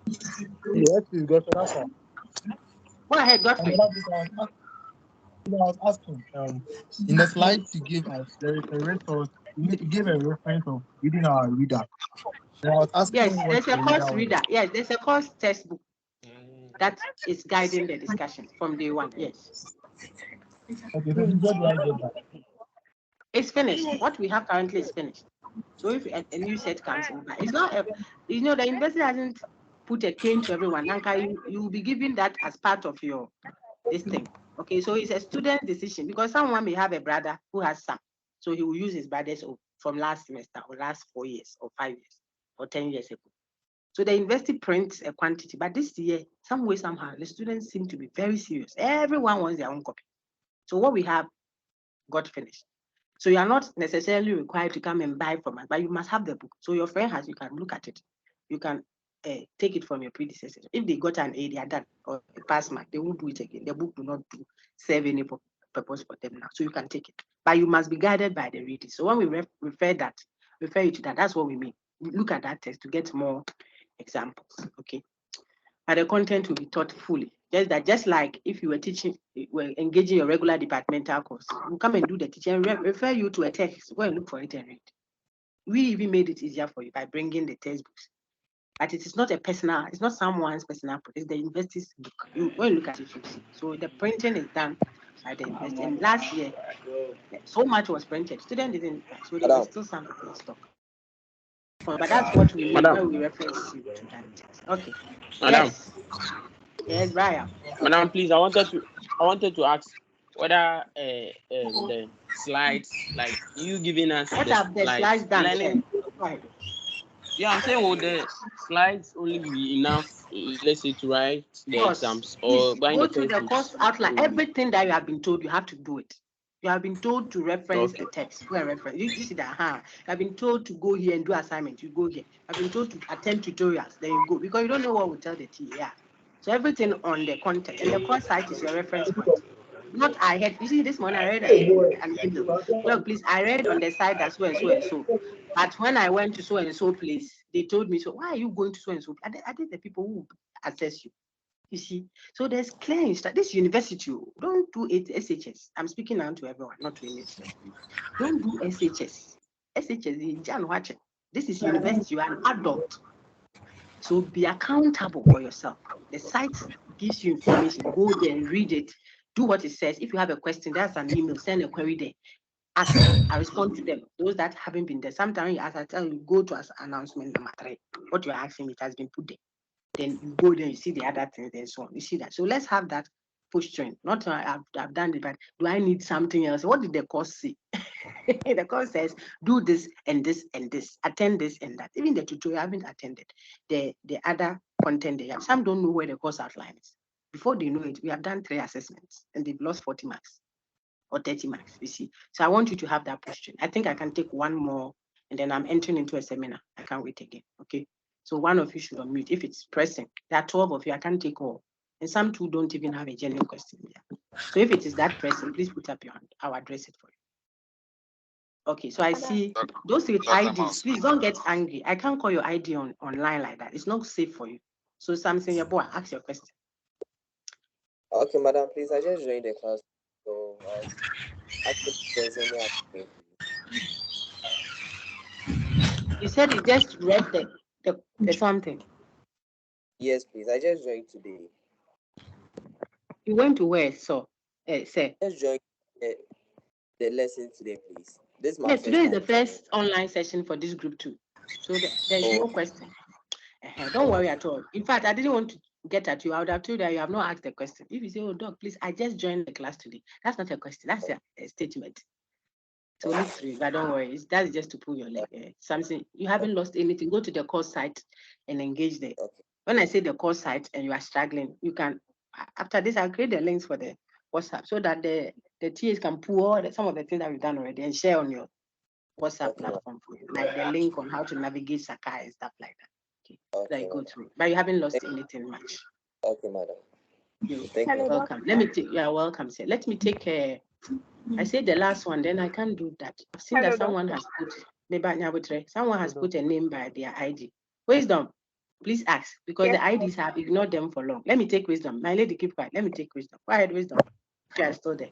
Yes, please, Godfrey Aqua. Go ahead, Godfrey. I was asking, in the slide you gave us, there is a resource, you gave a reference of reading our reader. And I was asking, yes, there's a course reader. Yes, there's a course textbook that is guiding the discussion from day one. Yes. Okay, so where do I get that? It's finished. What we have currently is finished. So if a new set comes in, it's not the university hasn't put a cane to everyone. You will be given that as part of your this thing. Okay, so it's a student decision, because someone may have a brother who has some, so he will use his brother's from last semester or last 4 years or 5 years or 10 years ago. So the university prints a quantity, but this year, some way, somehow, the students seem to be very serious. Everyone wants their own copy. So what we have got finished. So you are not necessarily required to come and buy from us, but you must have the book. So your friend has, you can look at it. You can take it from your predecessors. If they got an A, they are done, or a pass mark, they won't do it again. The book will not serve any purpose for them now. So you can take it. But you must be guided by the reading. So when we refer you to that, that's what we mean. We look at that text to get more examples. Okay. But the content will be taught fully. Just like if you were teaching, were engaging your regular departmental course, we'll come and do the teaching and refer you to a text. Go and look for it and read. We even made it easier for you by bringing the textbooks. But it is not it's not someone's personal, it's the university's book. When you look at it, you see. So the printing is done by the university. And last year, so much was printed. Students didn't, so there was still something in stock. But that's what we mean when we reference you to that text. Okay. Madam. Yes, Brian. Madam, please, I wanted to ask whether the slides, like you giving us what have the slides done? learning. Yeah, I'm saying, will the slides only be enough, let's say, to write the exams, or go through the course outline? Everything that you have been told, you have to do it. You have been told to reference a text. You see that, You have been told to go here and do assignment. You go here. You have been told to attend tutorials. Then you go, because you don't know what will tell the TA. So everything on the content, and the course site is your reference point. Not I had. You see, this morning I read an email. Look, please, I read on the side that so and so and so. But when I went to so and so place, they told me, so why are you going to so and so? I did the people who assess you. You see, so there's clear instruction. This university, don't do it SHS. I'm speaking now to everyone, not to any. Don't do SHS. SHS is Jan watching. This is university. You are an adult, so be accountable for yourself. The site gives you information. Go there and read it. Do what it says. If you have a question, that's an email. Send a query there. Ask. I respond to them. Those that haven't been there. Sometimes, as I tell you, go to announcement number 3. What you're asking, it has been put there. Then you go there, you see the other things, and so on. You see that. So let's have that posturing. Not I've done it, but do I need something else? What did the course say? The course says do this and this and this, attend this and that. Even the tutorial I haven't attended. The other content they have. Some don't know where the course outline is. Before they know it, we have done 3 assessments and they've lost 40 marks or 30 marks. You see. So I want you to have that posturing. I think I can take one more and then I'm entering into a seminar. I can't wait again. Okay. So one of you should unmute if it's pressing. There are 12 of you. I can't take all. And some two don't even have a genuine question. Yeah. So if it is that pressing, please put up your hand. I'll address it for you. Okay, so I see those with IDs. Please don't get angry. I can't call your ID online like that. It's not safe for you. So something, your boy, ask your question. Okay, madam, please. I just joined the class. So you said you just read the something. Yes, please. I just joined today. You went to where? So, say. Just join the lesson today, please. Today is the first online session for this group too. So there's no question. Don't worry at all. In fact, I didn't want to get at you. I would have told you that you have not asked the question. If you say, oh, doc, please, I just joined the class today. That's not a question. That's a statement. So look through it, but don't worry. That's just to pull your leg. Something you haven't lost anything. Go to the course site and engage there. When I say the course site and you are struggling, you can. After this, I'll create the links for the WhatsApp so that the TAs can pull some of the things that we've done already and share on your WhatsApp platform for you, like the link on how to navigate Sakai and stuff like that. Okay. That you go through, but you haven't lost anything much. Okay, madam. You're welcome. Let me take. You're welcome, sir. Let me take care. I said the last one, then I can't do that. I've seen that someone has put a name by their ID. Wisdom, please ask, because the IDs have ignored them for long. Let me take Wisdom. My lady, keep quiet. Let me take Wisdom. Quiet, Wisdom. You are still there.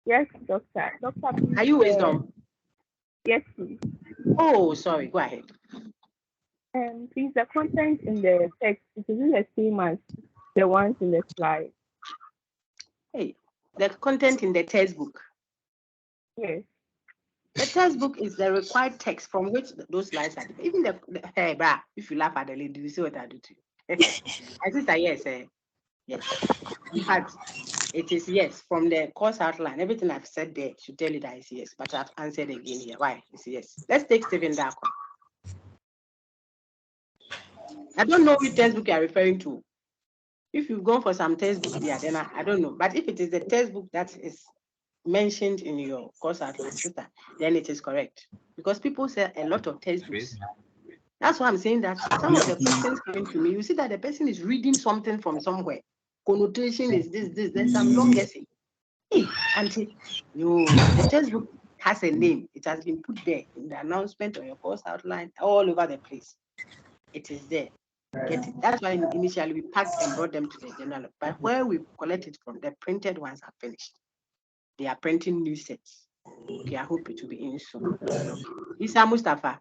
Yes, doctor. Doctor, are you Wisdom? Yes, please. Oh, sorry. Go ahead. Please, the content in the text, is the same as the ones in the slide? Hey, the content in the textbook. Yes. The textbook is the required text from which those slides are. Even hey, brah, if you laugh at the lady, you see what I do to you. I think that yes, yes. In fact, it is yes. From the course outline, everything I've said there should tell you that it's yes, but I've answered again here. Why? It's yes. Let's take Stephen Darko. I don't know which textbook you are referring to. If you've gone for some textbook, yeah, then I don't know. But if it is the textbook that is mentioned in your course outline, sister, then it is correct. Because people say a lot of textbooks That's why I'm saying that some of the questions coming to me, you see that the person is reading something from somewhere. Connotation is this, there's some long essay. Hey, auntie, the textbook has a name. It has been put there in the announcement or your course outline all over the place. It is there. Get it? That's why initially we packed and brought them to the journal. But where we collect it from, the printed ones are finished. They are printing new sets. Okay, I hope it will be in soon. Okay. Isa Mustafa.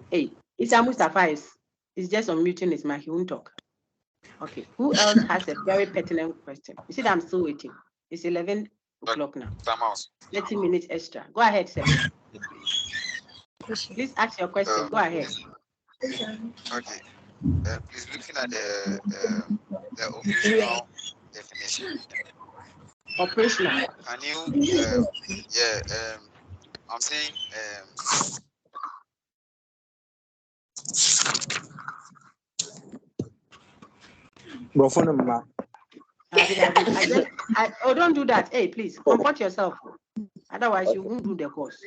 Hey, Isa Mustafa is just unmuting his mic. He won't talk. Okay. Who else has a very pertinent question? You see that I'm still waiting. It's 11 o'clock now. 30 minutes extra. Go ahead, sir. Please ask your question. Go ahead. Okay. Please looking at the operational definition. Operational. Can you? I'm saying. Don't do that. Hey, please comfort yourself. Otherwise, you won't do the course.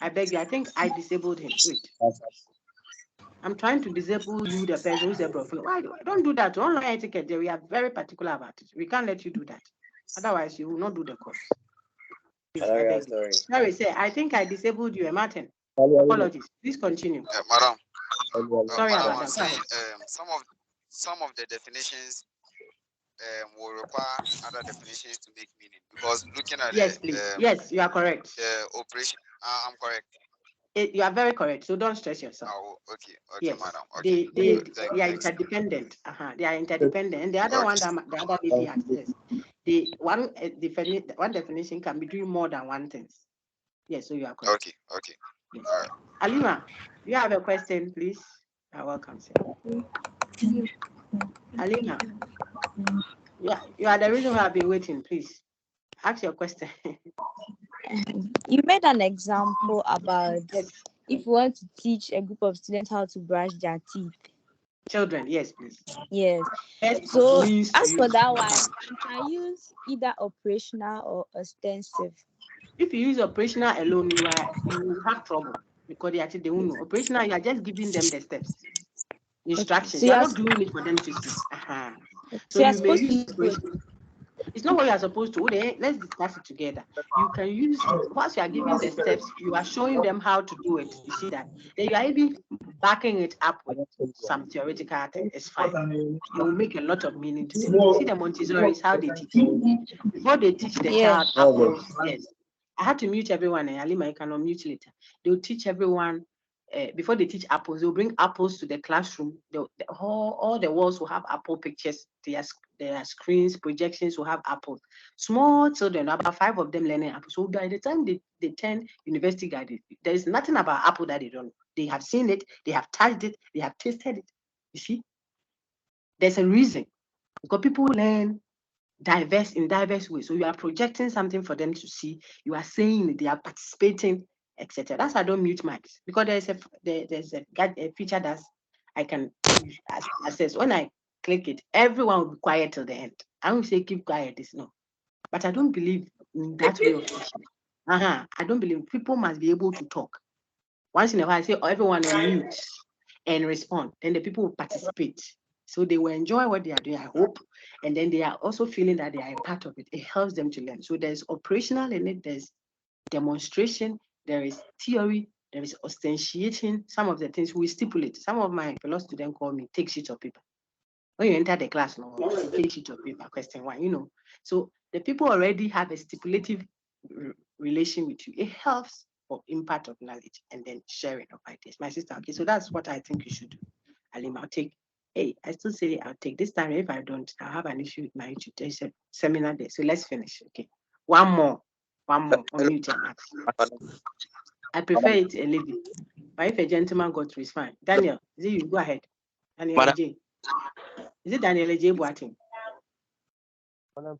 I beg you. I think I disabled him. Wait. I'm trying to disable you, the person who's a prophet. Why? Don't do that. Online etiquette, we are very particular about it. We can't let you do that. Otherwise, you will not do the course. Sorry, sir. I think I disabled you, Martin. Apologies. Please continue. Madam. Sorry Madam, about I'm that. saying some of the definitions will require other definitions to make meaning, because looking at yes, please. Yes, you are correct. The operation. I'm correct. You are very correct. So don't stress yourself. Oh, okay, yes. madam. Okay. They are interdependent. They are interdependent. And the other one, the other lady has this. The one definition can be doing more than one thing. Yes, so you are correct. Okay. Yes. All right. Alima, you have a question, please? You're welcome, sir. Alima, you are the reason why I've been waiting. Please ask your question. You made an example about if you want to teach a group of students how to brush their teeth. Children, yes, please. Yes. So as for that one, you can use either operational or ostensive. If you use operational alone, you will have trouble because they won't know. Operational, you are just giving them the steps, instructions. So you are not doing it for them to see. So you may use operational. It's not what you are supposed to. Let's discuss it together. You can use, once you are giving the steps, you are showing them how to do it. You see that? Then you are even backing it up with some theoretical thing. It's fine. It will make a lot of meaning to them. You see the Montessori is how they teach. Before they teach the child apples, yes. I had to mute everyone, and Alima, you can unmute later. They'll teach everyone, before they teach apples, they'll bring apples to the classroom. All the walls will have apple pictures. Their screens, projections will have apples. Small children, about 5 of them learning apples. So by the time they turn university guided, there is nothing about apple that they don't know. They have seen it, they have touched it, they have tasted it. You see? There's a reason. Because people learn in diverse ways. So you are projecting something for them to see. You are saying it, they are participating, etc. That's why I don't mute mics, because there's a feature that I can access. When I click it, everyone will be quiet till the end. I don't say keep quiet. It's no, but I don't believe in that way of teaching. I don't believe people must be able to talk. Once in a while, I say everyone on mute and respond. Then the people will participate. So they will enjoy what they are doing, I hope. And then they are also feeling that they are a part of it. It helps them to learn. So there's operational in it, there's demonstration, there is theory, there is substantiating. Some of the things we stipulate. Some of my fellow students call me take sheet of paper. When you enter the class, take sheet of paper, question 1, So the people already have a stipulative relation with you. It helps for impact of knowledge and then sharing of ideas. My sister, okay, so that's what I think you should do. Alim, I'll take. Hey, I still say I'll take this time. If I don't, I'll have an issue with my YouTube. There's a seminar there. So let's finish. Okay. One more. Unmute your mic. I prefer it a lady. But if a gentleman got through, it's fine. Daniel, is it you? Go ahead. Daniel J. Is it Daniel J. Boating?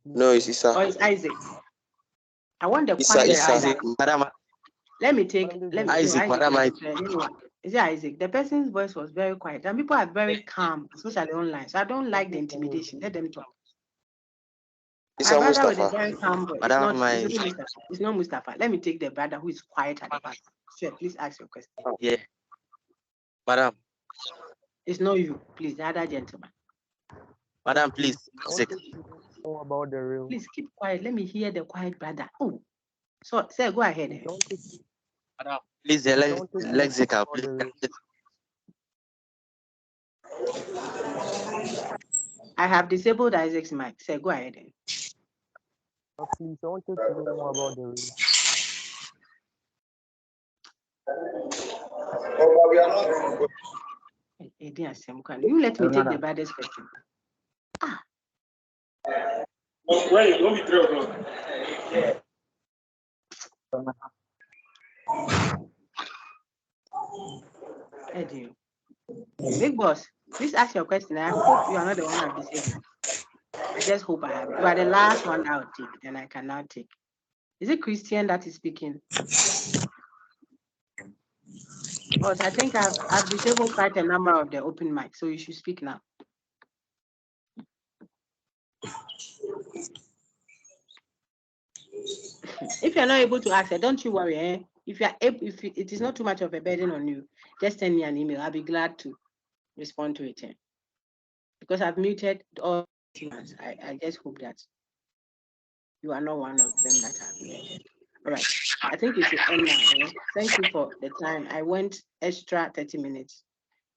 No, it's Isa. Or it's Isaac? I want the Isa, Isaac. Madam. Let me take. Isaac, Madam. Is it Isaac? The person's voice was very quiet, and people are very calm, especially online. So I don't like the intimidation. Let them talk. My brother with a very calm voice. Madam, It's not Mustafa. Let me take the brother who is quiet at the back. Sure, please ask your question. Yeah. Madam. It's not you, please, the other gentleman. Madam, please. About the real. Please keep quiet. Let me hear the quiet brother. Oh, so sir, go ahead. Madam, please, the lexical, please. I have disabled Isaac's mic. Sir, go ahead. Please, I wanted to know more about the real. You let me take the baddest question. Wait, don't be 3 o'clock. Eddie. Big boss, please ask your question. I hope you are not the one I've disabled. I just hope I have. You are the last one I'll take, then I can now take. Is it Christian that is speaking? But I think I've disabled quite a number of the open mic, so you should speak now. If you're not able to ask, don't you worry. Eh? If you are able, if it is not too much of a burden on you, just send me an email. I'll be glad to respond to it. Eh? Because I've muted all ones. I just hope that you are not one of them that have muted. All right. I think we should end now. Eh? Thank you for the time. I went extra 30 minutes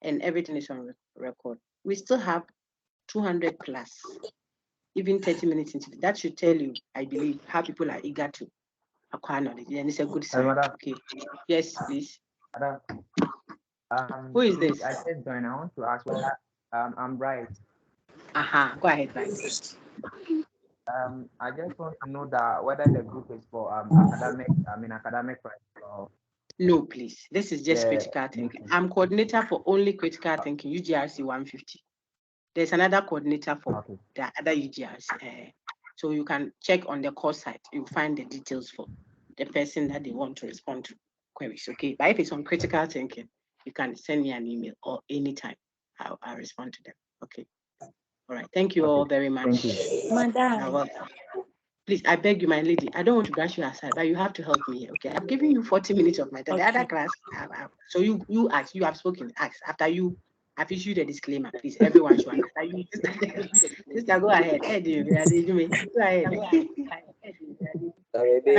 and everything is on record. We still have 200 plus, even 30 minutes into it. That should tell you, I believe, how people are eager to acquire knowledge. And it's a good sign. Okay. Yes, please. Who is this? I said join. I want to ask whether I'm right. Go ahead, right. I just want to know that whether the group is for academic right? Or... No, please. This is just critical thinking. I'm coordinator for only critical thinking, UGRC150. There's another coordinator for the other UGRs. So you can check on the course site. You'll find the details for the person that they want to respond to queries. Okay. But if it's on critical thinking, you can send me an email or anytime. I'll respond to them. Okay. All right. Thank you all very much. Madam. Please, I beg you, my lady. I don't want to brush you aside, but you have to help me here. Okay. I've given you 40 minutes of my time. The other class, so you ask. You have spoken. Ask after you. I've issued a disclaimer. Please, everyone should understand. Sister, go ahead. Go ahead. My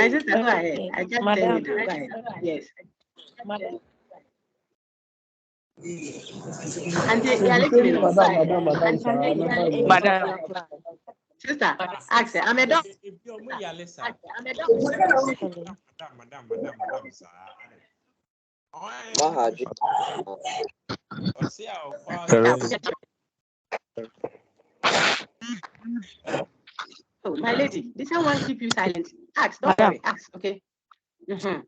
sister, go ahead. I just tell you. Go ahead. Yes. And they are listening. Madam. Sister, ask her. I'm a doctor. Oh, my lady, did someone keep you silent? Ask, don't worry, ask, okay? Well,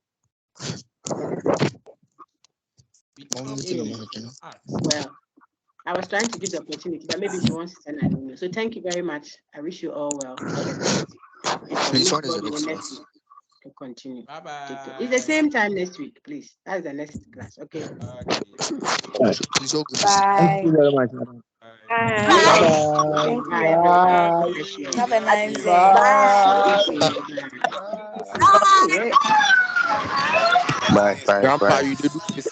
I was trying to give the opportunity, but maybe she wants to send an email. So thank you very much. I wish you all well. Please, what is the next week to continue. Bye-bye. It's the same time next week, please. That's the next class, okay? Bye. Thank you very much, madam. Bye. Bye. Have a nice day. Bye. Grandpa, you did this.